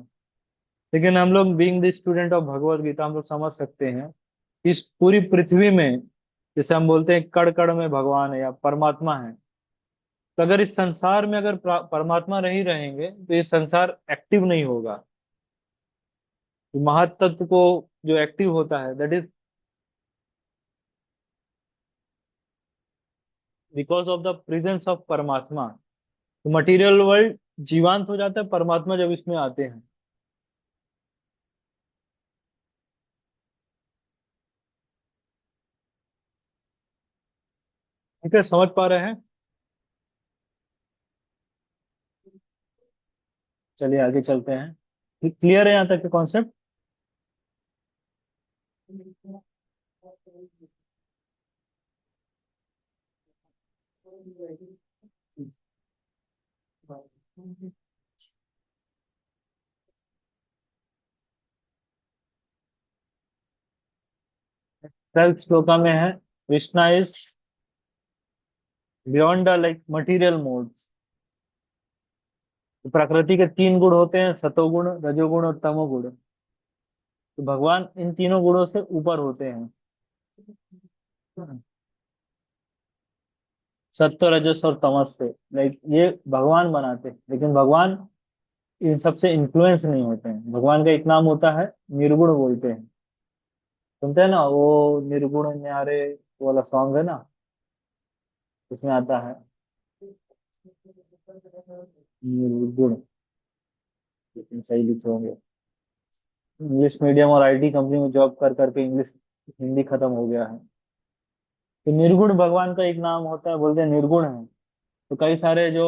लेकिन हम लोग being the student of Bhagavad Gita, हम लोग समझ सकते हैं कि इस पूरी पृथ्वी में, जैसे हम बोलते हैं कण कण में भगवान है या परमात्मा है। तो अगर इस संसार में अगर परमात्मा नहीं रहेंगे तो ये संसार एक्टिव नहीं होगा। महातत्व को जो एक्टिव होता है, that is because of the presence of परमात्मा। तो मटेरियल वर्ल्ड जीवांत हो जाता है परमात्मा जब इसमें आते हैं। ठीक है, समझ पा रहे हैं। चलिए आगे चलते हैं। क्लियर है यहाँ तक के कॉन्सेप्ट। ट्वेल्थ श्लोका में है, Krishna is beyond the like material modes. तो प्रकृति के तीन गुण होते हैं, सतोगुण, रजोगुण और तमोगुण। तो भगवान इन तीनों गुणों से ऊपर होते हैं। सत्व, रजस और तमस से, लाइक ये भगवान बनाते हैं, लेकिन भगवान इन सबसे इन्फ्लुएंस नहीं होते हैं। भगवान का एक नाम होता है निर्गुण बोलते हैं। सुनते हैं ना वो, निर्गुण न्यारे, वो वाला सॉन्ग है ना, उसमें आता है निर्गुण। लेकिन सही लिखे होंगे। इंग्लिश मीडियम और आईटी कंपनी में जॉब कर करके इंग्लिश, हिंदी खत्म हो गया है। तो निर्गुण भगवान का एक नाम होता है, बोलते हैं निर्गुण है। तो कई सारे जो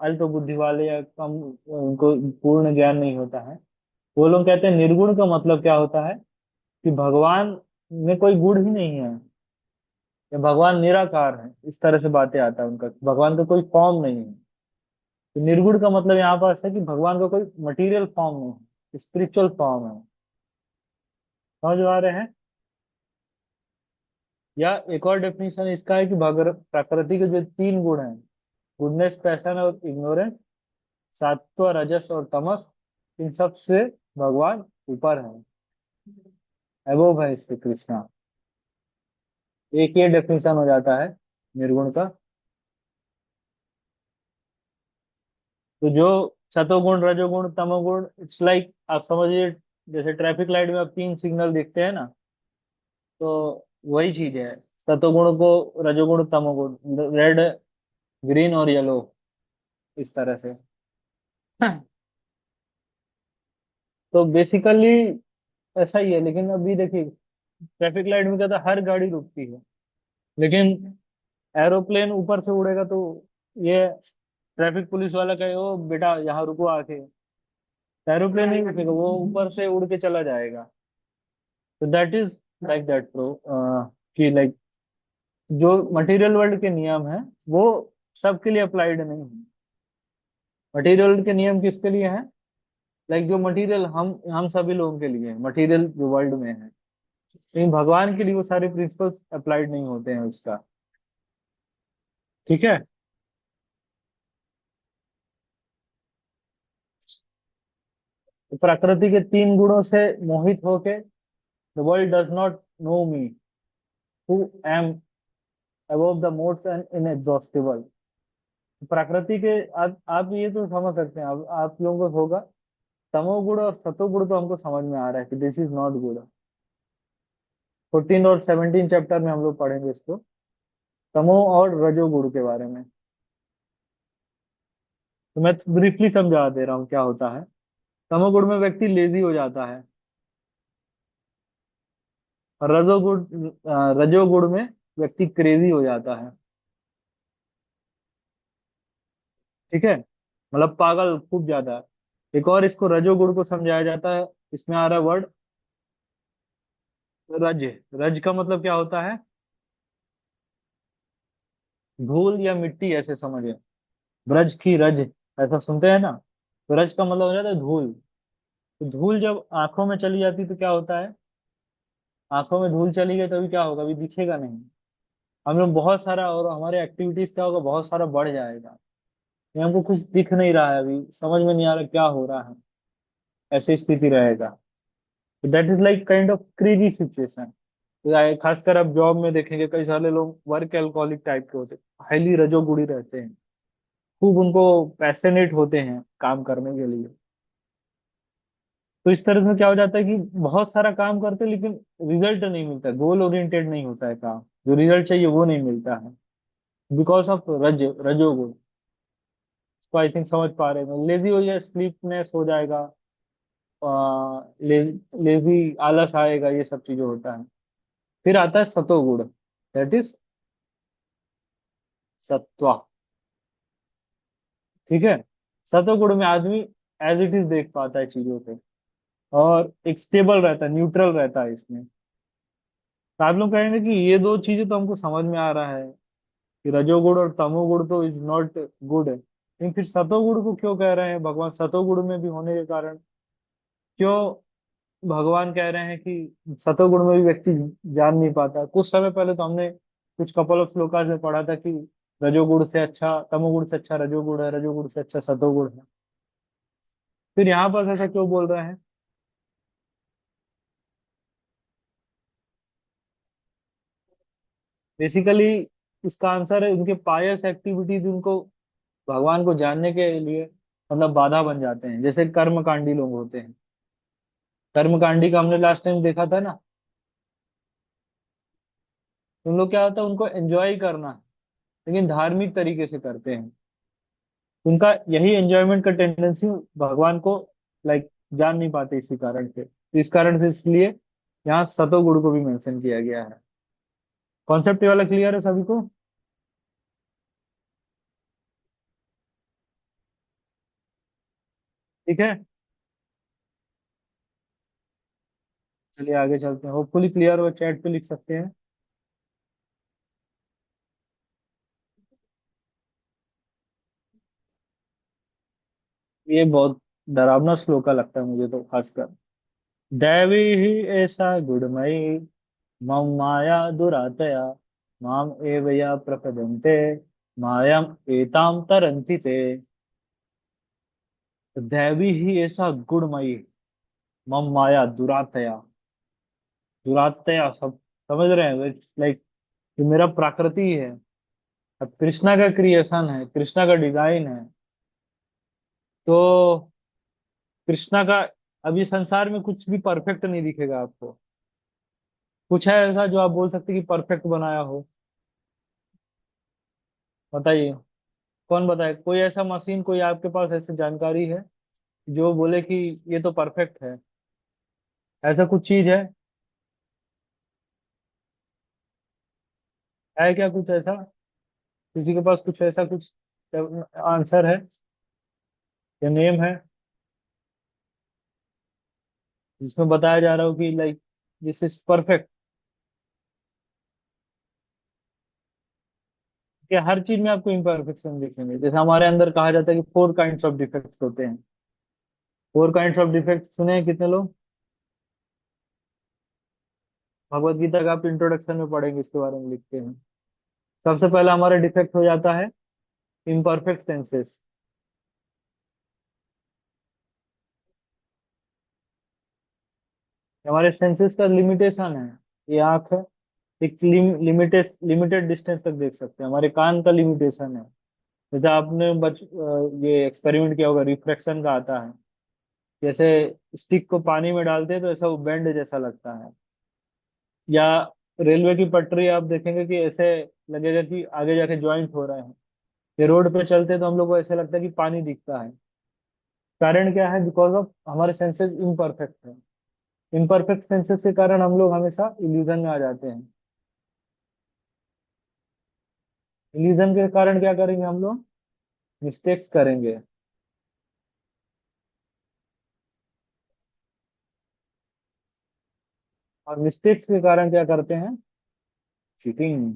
अल्प बुद्धि वाले या कम, उनको पूर्ण ज्ञान नहीं होता है, वो लोग कहते हैं निर्गुण का मतलब क्या होता है, कि भगवान में कोई गुण ही नहीं है, या भगवान निराकार है, इस तरह से बातें आता है उनका। भगवान का कोई फॉर्म नहीं है। तो निर्गुण का मतलब यहाँ पास है कि भगवान का कोई मटेरियल फॉर्म नहीं है, स्पिरिचुअल फॉर्म है। समझ आ रहे हैं? या एक और डेफिनेशन इसका है कि प्रकृति के जो तीन गुण हैं, गुडनेस, पैशन और इग्नोरेंस, सात्व, रजस और तमस, इन सब से भगवान ऊपर है, अबोव है श्री कृष्णा। एक ये डेफिनेशन हो जाता है निर्गुण का। तो जो सतोगुण, रजोगुण, तमोगुण, इट्स लाइक आप समझिए, जैसे ट्रैफिक लाइट में आप तीन सिग्नल देखते हैं ना, तो वही चीज है। सतोगुण को रजोगुण, तमोगुण, रेड, ग्रीन और येलो, इस तरह से। तो बेसिकली ऐसा ही है। लेकिन अभी देखिए, ट्रैफिक लाइट में क्या था, हर गाड़ी रुकती है, लेकिन एरोप्लेन ऊपर से उड़ेगा तो ये ट्रैफिक पुलिस वाला कहे, ओ बेटा यहाँ रुको आके, तो एरोप्लेन नहीं रुकेगा, वो ऊपर से उड़ के चला जाएगा। तो that is like that pro, कि लाइक जो मटेरियल वर्ल्ड के नियम है, वो सबके लिए अप्लाइड नहीं है। मटेरियल वर्ल्ड के नियम किसके लिए है? लाइक जो मटेरियल हम सभी लोगों के लिए है, मटेरियल जो वर्ल्ड में है, लेकिन भगवान के लिए वो सारे प्रिंसिपल्स अप्लाइड नहीं होते हैं उसका। ठीक है। तो प्रकृति के तीन गुणों से मोहित होके, the world does not know me who am above the modes and inexhaustible. प्रकृति के, आप ये तो समझ सकते हैं, आप लोगों को होगा, तमोगुण और सतोगुण तो हमको समझ में आ रहा है कि दिस इज नॉट गुड। 14 और 17 चैप्टर में हम लोग पढ़ेंगे इसको, तमो और रजोगुण के बारे में। तो मैं ब्रीफली समझा दे रहा हूँ क्या होता है। तमोगुण में व्यक्ति लेजी हो जाता है, और रजोगुण में व्यक्ति क्रेजी हो जाता है। ठीक है, मतलब पागल खूब ज्यादा है। एक और इसको रजोगुण को समझाया जाता है, इसमें आ रहा है वर्ड रज। रज का मतलब क्या होता है? धूल या मिट्टी, ऐसे समझे। ब्रज की रज, ऐसा सुनते हैं ना। तो रज का मतलब हो जाता है धूल। तो धूल जब आंखों में चली जाती तो क्या होता है? आंखों में धूल चली गई तो अभी क्या होगा? अभी दिखेगा नहीं। हम लोग बहुत सारा, और हमारे एक्टिविटीज क्या होगा, बहुत सारा बढ़ जाएगा। ये हमको कुछ दिख नहीं रहा है, अभी समझ में नहीं आ रहा क्या हो रहा है, ऐसी स्थिति रहेगा। तो that is like kind of crazy situation. खासकर आप जॉब में देखेंगे, कई सारे लोग वर्क एल्कोहलिक टाइप के होते हैं, हाईली रजोगुणी रहते हैं, खूब उनको पैशनेट होते हैं काम करने के लिए। तो इस तरह से क्या हो जाता है कि बहुत सारा काम करते हैं, लेकिन रिजल्ट नहीं मिलता, गोल ओरिएंटेड नहीं होता है काम, जो रिजल्ट चाहिए वो नहीं मिलता है, बिकॉज ऑफ रजोगुण। तो आई थिंक समझ पा रहे हैं। लेजी हो जाए, स्लीपनेस हो जाएगा, लेजी, आलस आएगा, ये सब चीजें होता है। फिर आता है सतोगुण, दैट इज सत्वा। ठीक है। सतोगुण में आदमी एज इट इज देख पाता है चीजों को, और एक स्टेबल रहता है, न्यूट्रल रहता है इसमें। तो आप लोग कहेंगे कि ये दो चीजें तो हमको समझ में आ रहा है कि रजोगुण और तमोगुण तो इज नॉट गुड है, लेकिन फिर सतोगुण को क्यों कह रहे हैं भगवान? सतोगुण में भी होने के कारण क्यों भगवान कह रहे हैं कि सतोगुण में भी व्यक्ति जान नहीं पाता? कुछ समय पहले तो हमने कुछ कपल ऑफ श्लोकास में पढ़ा था कि रजोगुण से अच्छा तमोगुण से अच्छा रजोगुण है, रजोगुण से अच्छा सतोगुण है। फिर यहाँ पर ऐसा क्यों बोल रहे हैं? बेसिकली इसका आंसर है उनके पायस एक्टिविटीज उनको भगवान को जानने के लिए मतलब बाधा बन जाते हैं, जैसे कर्मकांडी लोग होते हैं। कर्मकांडी का हमने लास्ट टाइम देखा था ना। उन लोग क्या होता है, उनको एंजॉय करना है, लेकिन धार्मिक तरीके से करते हैं। उनका यही एंजॉयमेंट का टेंडेंसी भगवान को लाइक जान नहीं पाते इसी कारण से, तो इस कारण से इसलिए यहाँ सतोगुण को भी मेंशन किया गया है। कॉन्सेप्ट वाला क्लियर है सभी को? ठीक है, चलिए आगे चलते हैं। होपफुली क्लियर हो, चैट पे लिख सकते हैं। ये बहुत डरावना श्लोका लगता है मुझे तो खासकर। दैवी ही ऐसा गुणमयी मम माया दुरातया माम एवया प्रपद्यन्ते मायम एताम तरन्ति ते। दैवी ही ऐसा गुणमयी मम माया दुरातया। दुरातया सब समझ रहे हैं? इट्स लाइक ये मेरा प्रकृति है। अब कृष्णा का क्रिएशन है, कृष्णा का डिजाइन है। तो कृष्णा का, अभी संसार में कुछ भी परफेक्ट नहीं दिखेगा आपको। कुछ है ऐसा जो आप बोल सकते हैं कि परफेक्ट बनाया हो? बताइए। कौन बताए? कोई ऐसा मशीन, कोई आपके पास ऐसी जानकारी है जो बोले कि ये तो परफेक्ट है? ऐसा कुछ चीज है क्या कुछ ऐसा? किसी के पास कुछ ऐसा कुछ आंसर है या नेम है जिसमें बताया जा रहा हो कि लाइक दिस इज परफेक्ट? कि हर चीज में आपको इम्परफेक्शन दिखेंगे, जैसे हमारे अंदर कहा जाता है कि 4 काइंड्स ऑफ डिफेक्ट्स होते हैं। 4 काइंड्स ऑफ डिफेक्ट सुने हैं कितने लोग? भगवत गीता का आप इंट्रोडक्शन में पढ़ेंगे, इसके बारे में लिखते हैं। सबसे पहला हमारा डिफेक्ट हो जाता है इम्परफेक्ट सेंसेस। हमारे सेंसेस का लिमिटेशन है। ये आंख है, एक लिमिटेड डिस्टेंस तक देख सकते हैं। हमारे कान का लिमिटेशन है। जैसे आपने ये एक्सपेरिमेंट किया होगा, रिफ्रैक्शन का आता है। जैसे स्टिक को पानी में डालते हैं तो ऐसा वो बैंड जैसा लगता है। या रेलवे की पटरी आप देखेंगे कि ऐसे लगेगा कि आगे जाके ज्वाइंट हो रहे हैं। ये रोड पे चलते हैं तो हम लोग को ऐसा लगता है कि पानी दिखता है। कारण क्या है? बिकॉज ऑफ हमारे सेंसेस इम्परफेक्ट है। इम्परफेक्ट सेंसेस के कारण हम लोग हमेशा इल्यूजन में आ जाते हैं। इल्यूजन के कारण क्या करेंगे हम लोग? मिस्टेक्स करेंगे। और मिस्टेक्स के कारण क्या करते हैं? चीटिंग।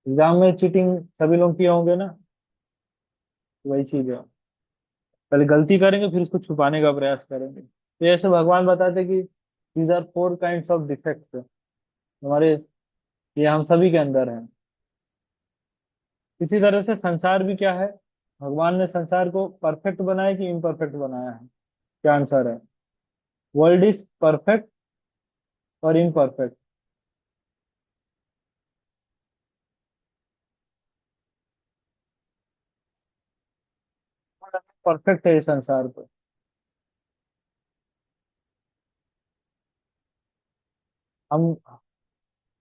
एग्जाम में चीटिंग सभी लोग किए होंगे ना? तो वही चीज है। पहले गलती करेंगे फिर उसको छुपाने का प्रयास करेंगे। तो ऐसे भगवान बताते हैं कि these are 4 kinds of defects हमारे, ये हम सभी के अंदर हैं। इसी तरह से संसार भी क्या है? भगवान ने संसार को परफेक्ट बनाया कि इम्परफेक्ट बनाया है? क्या आंसर है? वर्ल्ड इज परफेक्ट और इम्परफेक्ट? परफेक्ट है ये संसार तो। हम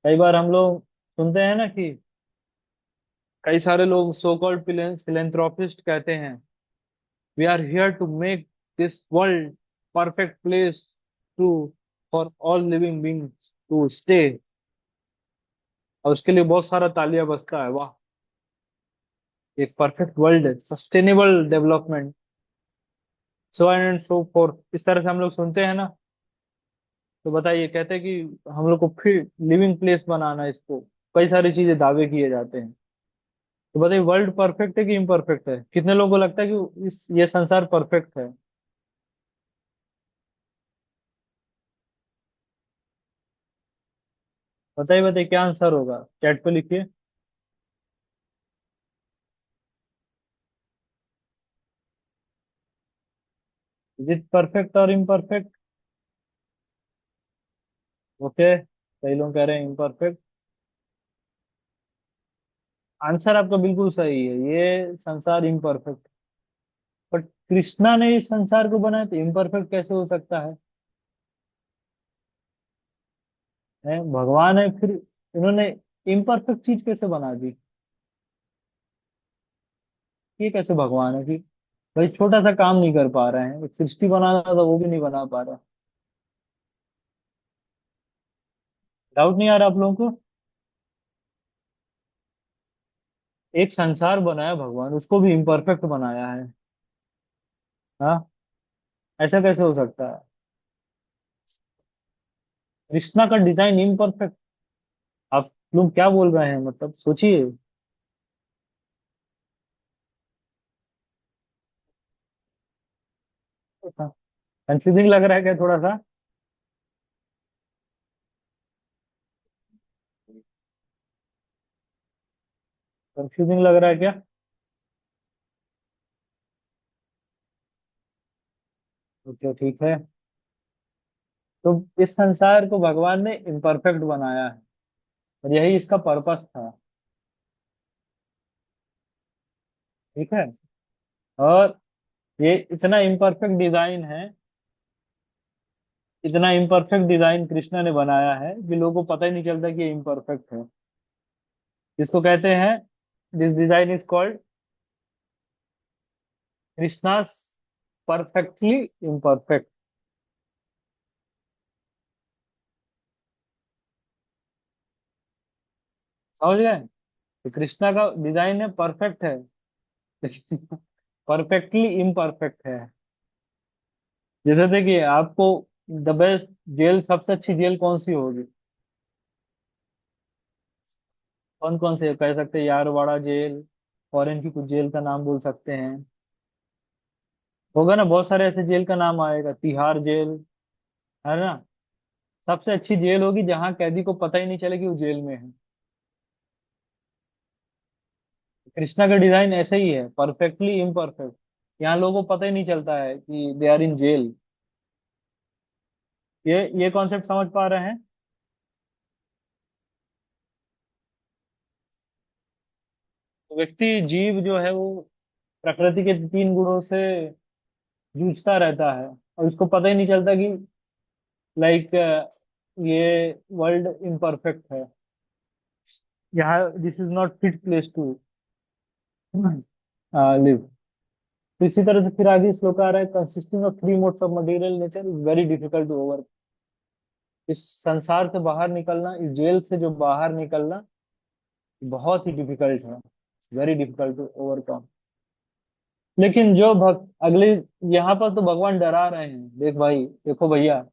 कई बार हम लोग सुनते हैं ना कि कई सारे लोग सो कॉल्ड फिलेंथ्रोपिस्ट कहते हैं we are here to make this world perfect place to for all living beings to stay. और उसके लिए बहुत सारा तालियां बजता है, वाह! एक perfect world, sustainable development, so and so fourth, इस तरह से हम लोग सुनते हैं ना। तो बताइए, कहते हैं कि हम लोग को फिर लिविंग प्लेस बनाना है इसको। कई सारी चीजें दावे किए जाते हैं। तो बताइए, वर्ल्ड परफेक्ट है कि इम्परफेक्ट है? कितने लोगों को लगता है कि इस ये संसार परफेक्ट है? बताइए बताइए, क्या आंसर होगा? चैट पे लिखिए। इज इट परफेक्ट और इम्परफेक्ट? ओके, कई लोग कह रहे हैं इम्परफेक्ट। आंसर आपका बिल्कुल सही है, ये संसार इम्परफेक्ट। बट कृष्णा ने इस संसार को बनाया तो इम्परफेक्ट कैसे हो सकता है भगवान है फिर इन्होंने इम्परफेक्ट चीज कैसे बना दी? ये कैसे भगवान है कि भाई छोटा सा काम नहीं कर पा रहे हैं, एक सृष्टि बनाना था वो भी नहीं बना पा रहा? डाउट नहीं आ रहा आप लोगों को? एक संसार बनाया भगवान, उसको भी इम्परफेक्ट बनाया है। हाँ, ऐसा कैसे हो सकता है? कृष्णा का डिजाइन इम्परफेक्ट? आप लोग क्या बोल रहे हैं, मतलब सोचिए। कंफ्यूजिंग लग रहा है क्या थोड़ा सा? कंफ्यूजिंग लग रहा है क्या? ओके, ठीक है। तो इस संसार को भगवान ने इम्परफेक्ट बनाया है और यही इसका पर्पस था। ठीक है। और ये इतना इम्परफेक्ट डिजाइन है, इतना इम्परफेक्ट डिजाइन कृष्णा ने बनाया है कि लोगों को पता ही नहीं चलता कि ये इम्परफेक्ट है। जिसको कहते हैं, this design is called Krishna's perfectly imperfect. समझ गए? तो कृष्णा का डिजाइन है परफेक्ट है लेकिन परफेक्टली इम्परफेक्ट है। जैसे देखिए आपको, द बेस्ट जेल, सबसे अच्छी जेल कौन सी होगी? कौन कौन से कह सकते हैं? यारवाड़ा जेल, फॉरेन की कुछ जेल का नाम बोल सकते हैं। होगा ना, बहुत सारे ऐसे जेल का नाम आएगा, तिहाड़ जेल, है ना? सबसे अच्छी जेल होगी जहां कैदी को पता ही नहीं चले कि वो जेल में है। कृष्णा का डिजाइन ऐसे ही है, परफेक्टली इम्परफेक्ट। यहाँ लोगों को पता ही नहीं चलता है कि दे आर इन जेल। ये कॉन्सेप्ट समझ पा रहे हैं? तो व्यक्ति जीव जो है वो प्रकृति के तीन गुणों से जूझता रहता है और उसको पता ही नहीं चलता कि लाइक ये वर्ल्ड इम्परफेक्ट है, यहाँ this is not fit place to live. तो इसी तरह से फिर आगे श्लोक आ रहा है, consisting of three modes of material nature is very difficult to over. इस संसार से बाहर निकलना, इस जेल से जो बाहर निकलना बहुत ही डिफिकल्ट है, वेरी डिफिकल्ट टू ओवरकम। लेकिन जो भक्त अगले, यहाँ पर तो भगवान डरा रहे हैं, देख भाई, देखो भैया,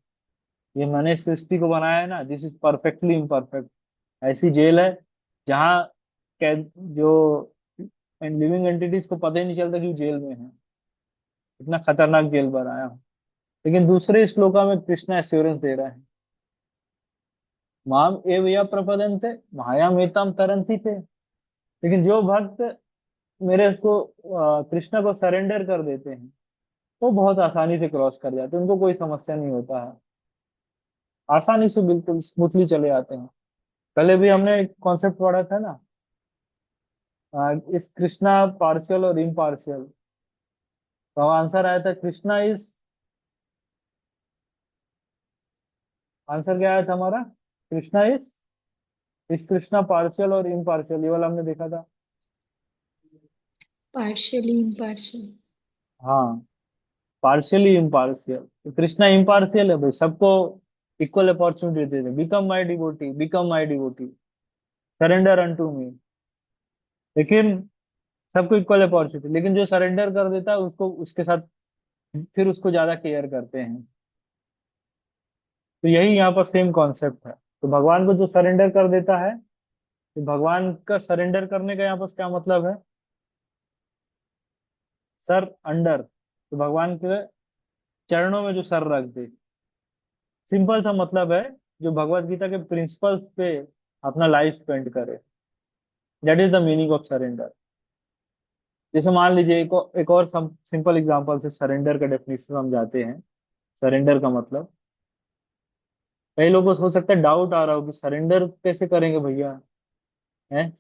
ये मैंने इस सृष्टि को बनाया है ना, दिस इज परफेक्टली इम्परफेक्ट। ऐसी जेल है जहाँ कैद जो लिविंग एंटिटीज को पता ही नहीं चलता कि वो जेल में है। इतना खतरनाक जेल बनाया हूँ। लेकिन दूसरे श्लोका में कृष्ण एश्योरेंस दे रहा है, माम एव या प्रपदन्ते मायाम एताम तरन्ति थे। लेकिन जो भक्त मेरे को कृष्ण को सरेंडर कर देते हैं, वो बहुत आसानी से क्रॉस कर जाते हैं, उनको कोई समस्या नहीं होता है। आसानी से बिल्कुल स्मूथली चले आते हैं। पहले भी हमने एक कॉन्सेप्ट पढ़ा था ना, इस कृष्णा पार्शियल और इम्पार्शियल। तो आंसर आया था कृष्णा इज, आंसर क्या आया था हमारा? कृष्णा इस कृष्णा पार्शियल और इम्पार्शियल, ये वाला हमने देखा था। Partially impartial. हाँ, पार्शियली इम्पार्शियल। तो कृष्णा इम्पार्शियल है भाई, सबको इक्वल अपॉर्चुनिटी देते, become my devotee, become my devotee, surrender unto me. लेकिन सबको इक्वल अपॉर्चुनिटी, लेकिन जो सरेंडर कर देता है उसको उसके साथ फिर उसको ज्यादा केयर करते हैं। तो यही यहाँ पर सेम कॉन्सेप्ट है। तो भगवान को जो सरेंडर कर देता है, तो भगवान का सरेंडर करने का यहाँ पर क्या मतलब है? सर अंडर, तो भगवान के चरणों में जो सर रख दे, सिंपल सा मतलब है, जो भगवत गीता के प्रिंसिपल्स पे अपना लाइफ स्पेंड करे। That is the meaning of surrender. जैसे मान लीजिए एक और सिंपल एग्जांपल से सरेंडर का डेफिनेशन हम जाते हैं। सरेंडर का मतलब, कई लोगों को हो सकता है डाउट आ रहा हो कि सरेंडर कैसे करेंगे भैया, है।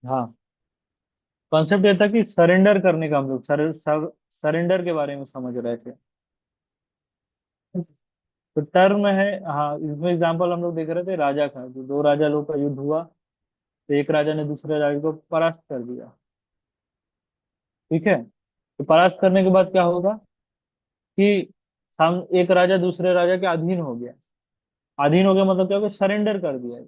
हाँ, कॉन्सेप्ट ये था कि सरेंडर करने का, हम लोग सरेंडर के बारे में समझ रहे थे। तो टर्म है, हाँ, इसमें एग्जांपल हम लोग देख रहे थे राजा का, जो दो राजा लोग का युद्ध हुआ, तो एक राजा ने दूसरे राजा को परास्त कर दिया। ठीक है, तो परास्त करने के बाद क्या होगा कि एक राजा दूसरे राजा के अधीन हो गया। अधीन हो गया मतलब क्या हो गया, सरेंडर कर दिया।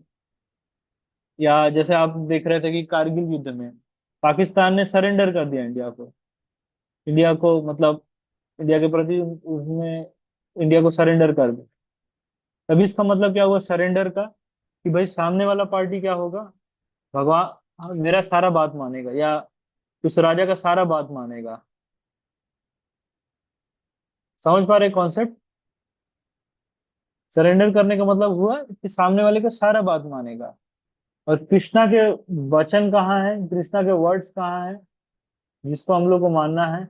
या जैसे आप देख रहे थे कि कारगिल युद्ध में पाकिस्तान ने सरेंडर कर दिया इंडिया को। इंडिया को मतलब इंडिया के प्रति उसने इंडिया को सरेंडर कर दिया। तभी इसका मतलब क्या हुआ सरेंडर का, कि भाई सामने वाला पार्टी क्या होगा, भगवान, हाँ, मेरा सारा बात मानेगा, या उस राजा का सारा बात मानेगा। समझ पा रहे कॉन्सेप्ट? सरेंडर करने का मतलब हुआ कि सामने वाले का सारा बात मानेगा। और कृष्णा के वचन कहाँ है, कृष्णा के वर्ड्स कहाँ है जिसको हम लोग को मानना है?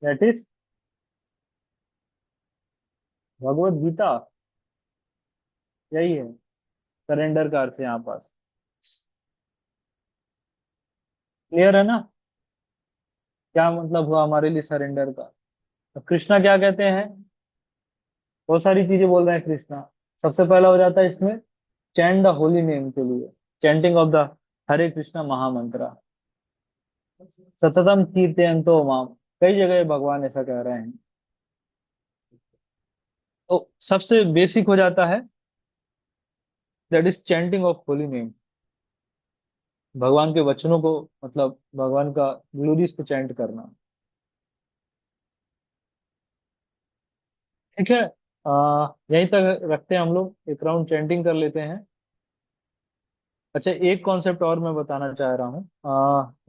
That is Bhagavad Gita. यही है सरेंडर का अर्थ यहाँ पर। क्लियर है ना, क्या मतलब हुआ हमारे लिए सरेंडर का? तो कृष्णा क्या कहते हैं, बहुत सारी चीजें बोल रहे हैं कृष्णा। सबसे पहला हो जाता है इसमें चैंट द होली नेम के लिए, चैंटिंग ऑफ द हरे कृष्णा महामंत्र, सततम कीर्तयन्तो माम। कई जगह भगवान ऐसा कह रहे हैं। तो सबसे बेसिक हो जाता है, that is chanting of holy name. भगवान के वचनों को, मतलब भगवान का ग्लोरीज को चैंट करना। ठीक है, यहीं तक रखते हैं हम लोग, एक राउंड चैंटिंग कर लेते हैं। अच्छा, एक कॉन्सेप्ट और मैं बताना चाह रहा हूँ।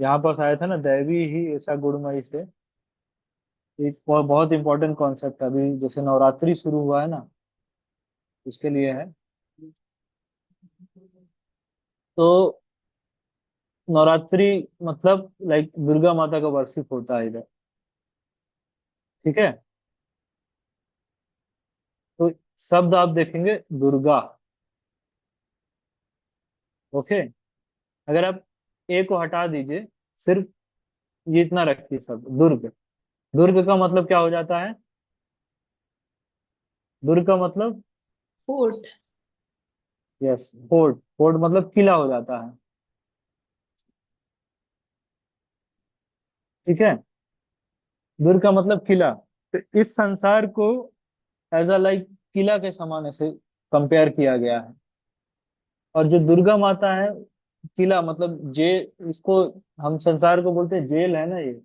यहाँ पर आया था ना, दैवी ही ऐसा गुणमयी से, एक बहुत इंपॉर्टेंट कॉन्सेप्ट है। अभी जैसे नवरात्रि शुरू हुआ है ना, उसके लिए है। तो नवरात्रि मतलब लाइक दुर्गा माता का वर्शिप होता है इधर। ठीक है, तो शब्द आप देखेंगे दुर्गा। ओके, अगर आप ए को हटा दीजिए, सिर्फ ये इतना रखिए शब्द दुर्ग। दुर्ग का मतलब क्या हो जाता है? दुर्ग का मतलब, फोर्ट। Yes, fort. फोर्ट मतलब किला हो जाता है। ठीक है, दुर्ग का मतलब किला। तो इस संसार को एज अ लाइक किला के समान ऐसे कंपेयर किया गया है। और जो दुर्गा माता है, किला मतलब जे, इसको हम संसार को बोलते हैं जेल है ना, ये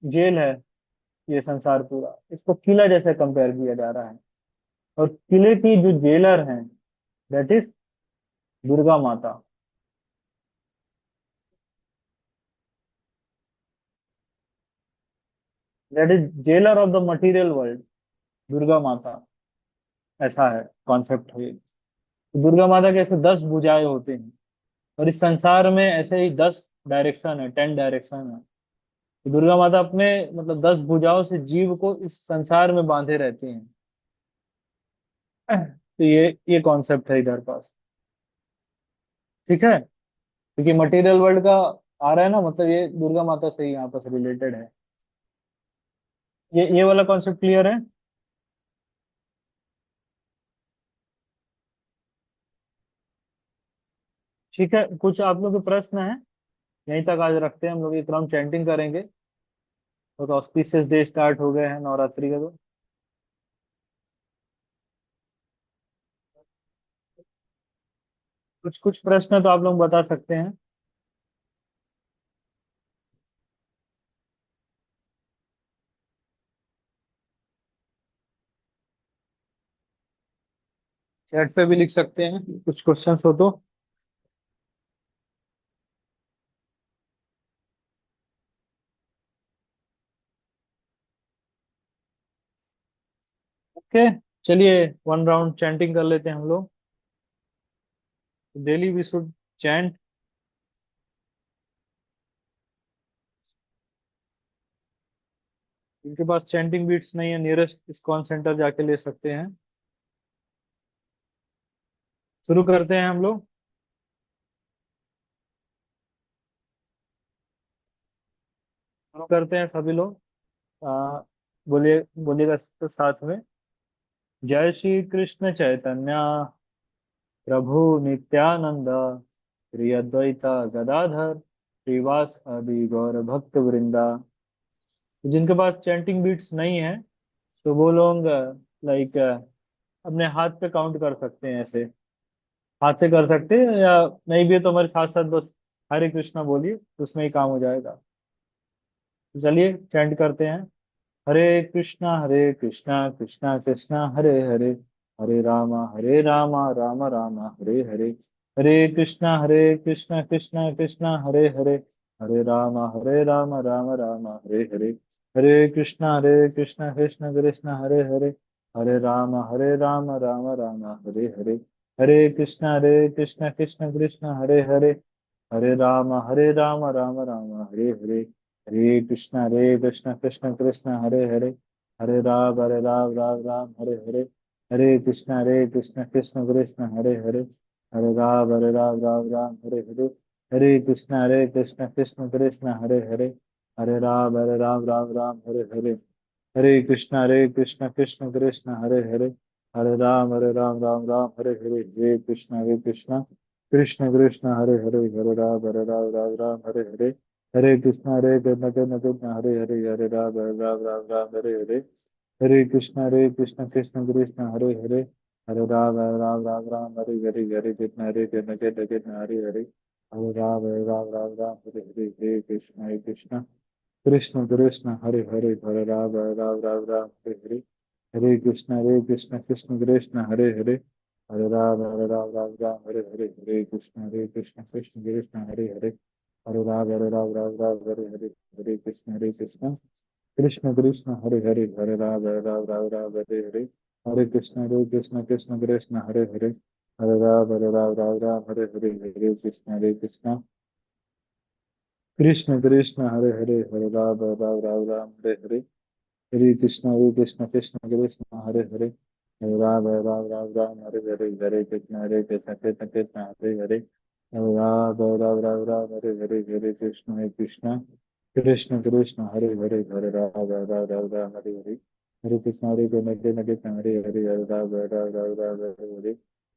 जेल है। ये संसार पूरा इसको किला जैसे कंपेयर किया जा रहा है। और किले की जो जेलर हैं, दैट इज दुर्गा माता। That is jailer of the material world, Durga माता। ऐसा है कॉन्सेप्ट है। दुर्गा माता के ऐसे 10 भुजाएं होते हैं। और इस संसार में ऐसे ही 10 डायरेक्शन है, 10 डायरेक्शन है। तो दुर्गा माता अपने मतलब 10 भुजाओं से जीव को इस संसार में बांधे रहती हैं। तो ये कॉन्सेप्ट है इधर पास। ठीक है, क्योंकि मटेरियल वर्ल्ड का आ रहा है ना, मतलब ये दुर्गा माता से ही यहाँ पर रिलेटेड है। ये वाला कॉन्सेप्ट क्लियर है? ठीक है, कुछ आप लोग के प्रश्न है? यहीं तक आज रखते हैं, हम लोग एक राउंड चैंटिंग करेंगे। और ऑस्पिशियस डे स्टार्ट हो गए हैं नवरात्रि का। तो कुछ कुछ प्रश्न तो आप लोग बता सकते हैं। चैट पे भी लिख सकते हैं कुछ क्वेश्चंस हो तो। ओके, चलिए वन राउंड चैंटिंग कर लेते हैं हम लोग। Daily we should chant. इनके पास चैंटिंग बीट्स नहीं है, नियरेस्ट इस्कॉन सेंटर जाके ले सकते हैं। शुरू करते हैं हम लोग। शुरू करते हैं सभी लोग। आ, बोलिए, बोलिएगा साथ में। जय श्री कृष्ण चैतन्य प्रभु नित्यानंद श्री अद्वैता गदाधर श्रीवास आदि गौर भक्त वृंदा। जिनके पास चैंटिंग बीट्स नहीं है, तो वो लोग लाइक अपने हाथ पे काउंट कर सकते हैं ऐसे। हाथ से कर सकते हैं, या नहीं भी है तो हमारे साथ साथ बस हरे कृष्णा बोलिए, तो उसमें ही काम हो जाएगा। तो चलिए चैंट करते हैं। हरे कृष्णा कृष्णा कृष्णा हरे हरे, हरे रामा राम राम हरे हरे। हरे कृष्णा कृष्णा कृष्णा हरे हरे, हरे राम राम राम हरे हरे। हरे कृष्णा कृष्णा कृष्णा हरे हरे, हरे राम राम राम हरे हरे। हरे कृष्णा कृष्णा कृष्णा हरे हरे, हरे राम राम राम हरे हरे। हरे कृष्णा कृष्ण कृष्ण हरे हरे, हरे राम राम राम हरे हरे। हरे कृष्णा कृष्ण कृष्ण हरे हरे, हरे राम राम राम हरे हरे। हरे कृष्णा कृष्ण कृष्ण हरे हरे, हरे राम राम राम हरे हरे। हरे कृष्णा कृष्ण कृष्ण हरे हरे, हरे राम राम राम हरे हरे। हरे कृष्णा कृष्ण कृष्ण हरे हरे, हरे राम राम राम हरे हरे। हरे कृष्ण कृष्ण हरे हरे, राम राम राम हरे हरे। हरे कृष्ण कृष्ण कृष्ण हरे हरे, राम राम राम हरे हरे। कृष्ण कृष्ण हरे हरे, हरे राम राम राम हरे हरे। हरे कृष्ण कृष्ण कृष्ण हरे हरे, राम राम राम हरे हरे। हरे कृष्ण कृष्ण कृष्ण हरे हरे, हरे राम राम राम हरे हरे। हरे कृष्ण कृष्ण कृष्ण हरे हरे, हरे राम राम राम हरे हरे। हरे कृष्ण कृष्ण कृष्ण हरे हरे, हरे राम राम राम हरे हरे। हरे कृष्ण कृष्ण कृष्ण हरे हरे, हरे राम राम राम हरे हरे। हरे कृष्ण कृष्ण कृष्ण हरे हरे, राम राम राम हरे हरे। हरे कृष्ण कृष्ण कृष्ण हरे हरे, राम राम हरे हरे। कृष्ण कृष्ण कृष्ण हरे हरे, राम राम हरे हरे। हरे कृष्ण कृष्ण कृष्ण हरे हरे, राम हरे हरे।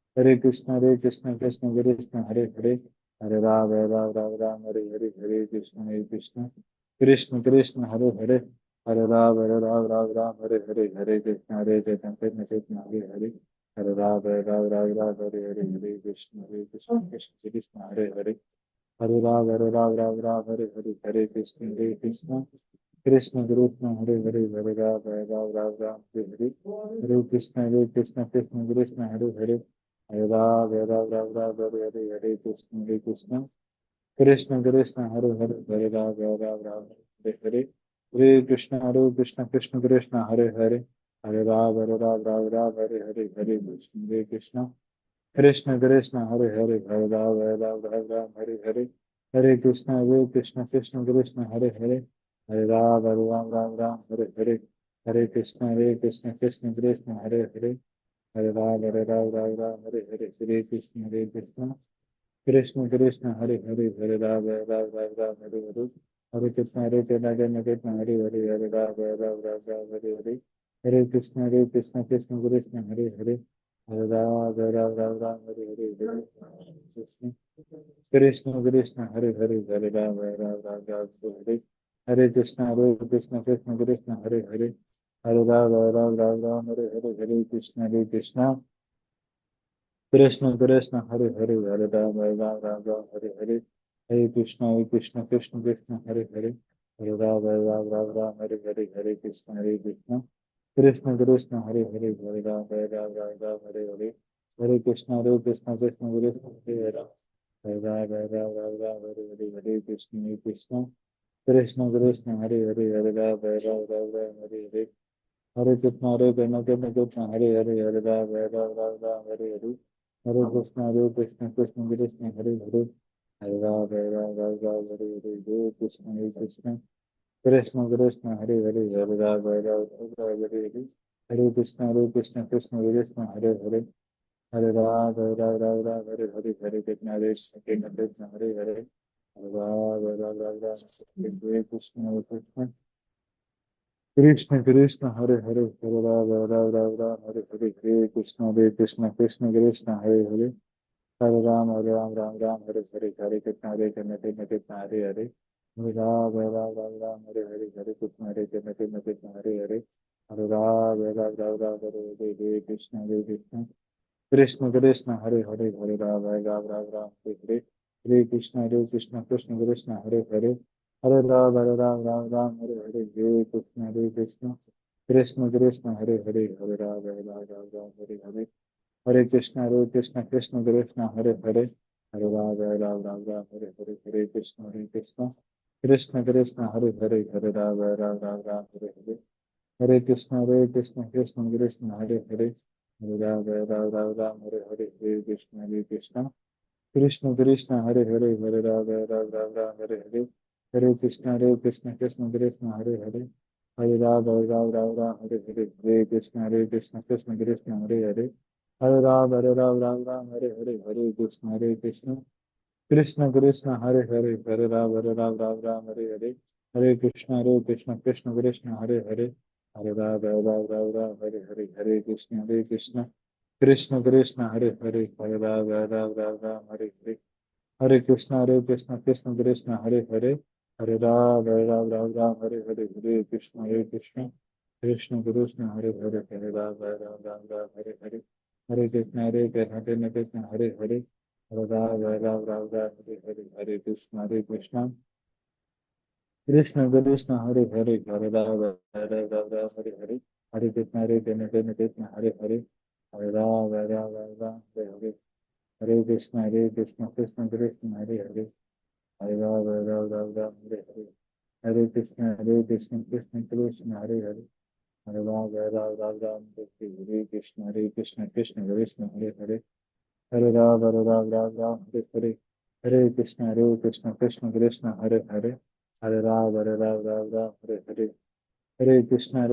हरे कृष्ण हरे कृष्ण राम हरे हरे। हरे कृष्ण कृष्ण हरे हरे, हरे राम हरे हरे। हरे कृष्ण कृष्ण कृष्ण हरे हरे, हरे राम हरे हरे। हरे कृष्ण कृष्ण हरे हरे, हरे राम हरे हरे। कृष्ण कृष्ण हरे हरे, हरे राम हरे हरे। हरे कृष्ण कृष्ण कृष्ण हरे हरे, हरे राम हरे हरे। हरे कृष्ण कृष्ण कृष्ण हरे हरे, हरे राम हरे हरे। हरे कृष्ण कृष्ण कृष्ण हरे हरे, हरे राम हरे हरे। हरे कृष्ण कृष्ण कृष्ण हरे हरे, हरे राम हरे हरे। हरे कृष्ण कृष्ण कृष्ण हरे हरे, हरे राम हरे हरे। हरे कृष्ण कृष्ण कृष्ण हरे हरे, हरे राम राम राम हरे हरे, हरे कृष्ण कृष्ण कृष्ण हरे हरे, हरे राम राम राम हरे हरे, हरे कृष्ण कृष्ण कृष्ण हरे हरे, हरे राम राम हरे हरे, हरे कृष्ण कृष्ण हरे हरे, हरे राम राम हरे हरे, हरे कृष्ण कृष्ण कृष्ण हरे हरे, हरे राम हरे हरे, हरे कृष्ण कृष्ण हरे हरे, हरे राम हरे, हरे कृष्ण कृष्ण कृष्ण हरे हरे, हरे राम हरे कृष्ण कृष्ण कृष्ण हरे हरे, हरे राम हरे हरे, हरे कृष्ण कृष्ण कृष्ण हरे हरे, हरे राम हरे हरे, हरे कृष्ण कृष्ण कृष्ण हरे हरे, हरे राम हरे हरे, हरे कृष्ण कृष्ण कृष्ण हरे राम, हरे राम हरे हरे, हरे कृष्ण कृष्ण हरे हरे, हरे राम हरे हरे, हरे कृष्ण कृष्ण हरे हरे, हरे राम हरे हरे, हरे कृष्ण कृष्ण हरे हरे, हरे राम हरे हरे, हरे कृष्ण कृष्ण हरे हरे, हरे राम हरे हरे, हरे कृष्ण कृष्ण हरे हरे, हरे राम हरे हरे, हरे कृष्ण हरे हरे, हरे राम हरे कृष्ण कृष्ण कृष्ण कृष्ण हरे हरे, हरे राम हरे हरे, हरे कृष्ण कृष्ण कृष्ण हरे हरे, हरे राम हरे हरे, हरे कृष्ण कृष्ण हरे हरे, हरे राम हरे हरे, हरे कृष्ण हरे हरे, हरे राम हरे हरे, हरे कृष्ण कृष्ण हरे हरे, हरे राम हरे हरे, हरे कृष्ण कृष्ण कृष्ण हरे हरे, हरे राम हरे हरे, हरे कृष्ण कृष्ण कृष्ण हरे हरे, हरे राम हरे हरे, हरे कृष्ण कृष्ण कृष्ण हरे हरे, हरे राम हरे हरे, हरे कृष्ण कृष्ण कृष्ण हरे हरे, हरे राम हरे हरे, हरे कृष्ण कृष्ण कृष्ण हरे हरे, हरे राम हरे हरे, हरे कृष्ण कृष्ण कृष्ण हरे हरे, हरे राम हरे हरे, हरे कृष्ण कृष्ण कृष्ण हरे हरे, हरे राम हरे हरे, हरे कृष्ण कृष्ण कृष्ण हरे हरे, हरे राम हरे हरे, हरे कृष्ण कृष्ण कृष्ण हरे हरे, हरे राम हरे हरे, हरे कृष्ण कृष्ण कृष्ण हरे हरे, हरे राम हरे हरे, हरे कृष्ण कृष्ण कृष्ण हरे हरे, हरे राम हरे हरे, हरे कृष्ण कृष्ण कृष्ण हरे हरे, हरे राम हरे हरे, हरे कृष्ण कृष्ण कृष्ण हरे हरे, हरे राम हरे हरे, हरे कृष्ण कृष्ण हरे हरे, हरे राम हरे हरे, हरे कृष्ण कृष्ण कृष्ण हरे हरे, हरे राम हरे हरे, हरे कृष्ण हरे हरे, हरे राम हरे हरे, हरे कृष्ण कृष्ण कृष्ण हरे हरे, हरे राम हरे हरे, हरे कृष्ण कृष्ण कृष्ण हरे हरे, हरे कृष्ण कृष्ण कृष्ण हरे हरे, हरे राम हरे हरे, हरे कृष्ण कृष्ण कृष्ण हरे हरे, हरे राम हरे हरे, हरे कृष्ण कृष्ण कृष्ण हरे हरे, हरे राम हरे हरे, हरे कृष्ण हरे हरे, हरे राम हरे हरे, हरे कृष्ण कृष्ण कृष्ण हरे हरे, हरे राम हरे हरे, हरे कृष्ण कृष्ण कृष्ण हरे हरे, हरे राम हरे हरे, हरे कृष्ण कृष्ण कृष्ण हरे हरे, हरे राम हरे हरे, हरे कृष्ण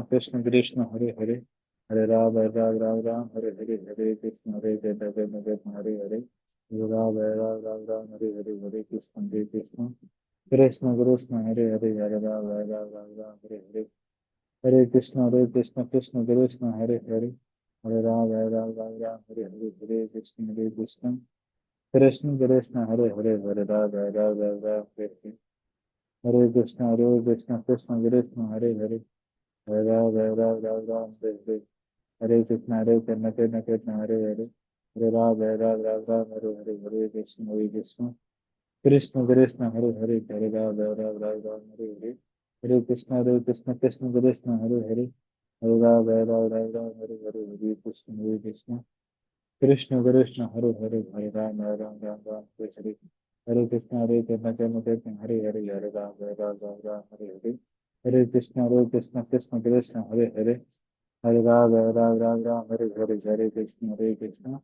कृष्ण कृष्ण हरे हरे, हरे राम हरे हरे, हरे कृष्ण हरे हरे, हरे राम हरे हरे, हरे कृष्ण कृष्ण कृष्ण हरे हरे, हरे राम हरे हरे, हरे कृष्ण कृष्ण कृष्ण हरे हरे, हरे राम हरे हरे, हरे कृष्ण कृष्ण कृष्ण हरे हरे, हरे राम हरे हरे, हरे कृष्ण हरे राम हरे हरे, हरे कृष्ण कृष्ण कृष्ण हरे हरे, हरे राम हरे हरे, हरे कृष्ण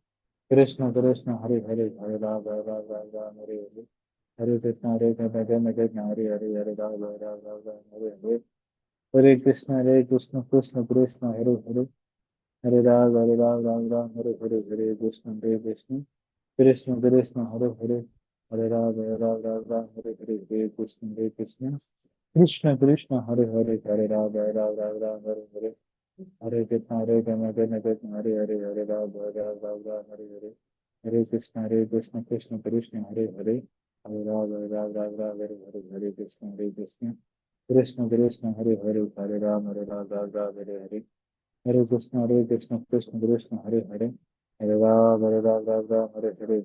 कृष्ण कृष्ण हरे हरे, हरे राम हरे हरे, हरे कृष्णा हरे कृष्णा हरे हरे हरे राम राम राम राम हरे हरे हरे कृष्णा कृष्ण कृष्ण हरे हरे हरे राम राम हरे हरे हरे कृष्ण कृष्ण कृष्ण हरे हरे हरे राम हरे हरे हरे कृष्ण कृष्ण कृष्ण हरे हरे हरे राम हरे हरे हरे कृष्ण हरे राम हरे हरे हरे कृष्ण कृष्ण कृष्ण हरे हरे हरे राम हरे हरे कृष्ण कृष्ण हरे हरे हरे राम हरे हरे हरे कृष्ण कृष्ण कृष्ण हरे हरे हरे राम हरे हरे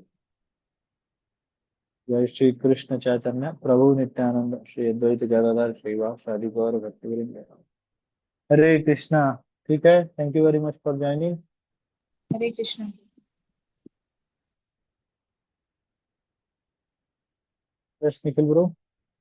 जय श्री कृष्ण चैतन्य प्रभु नित्यानंद श्री अद्वैत गदाधर श्रीवास गौर भक्तवृंद हरे कृष्णा। ठीक है, thank you very much for joining. Hare Krishna. Yes Nikhil bro.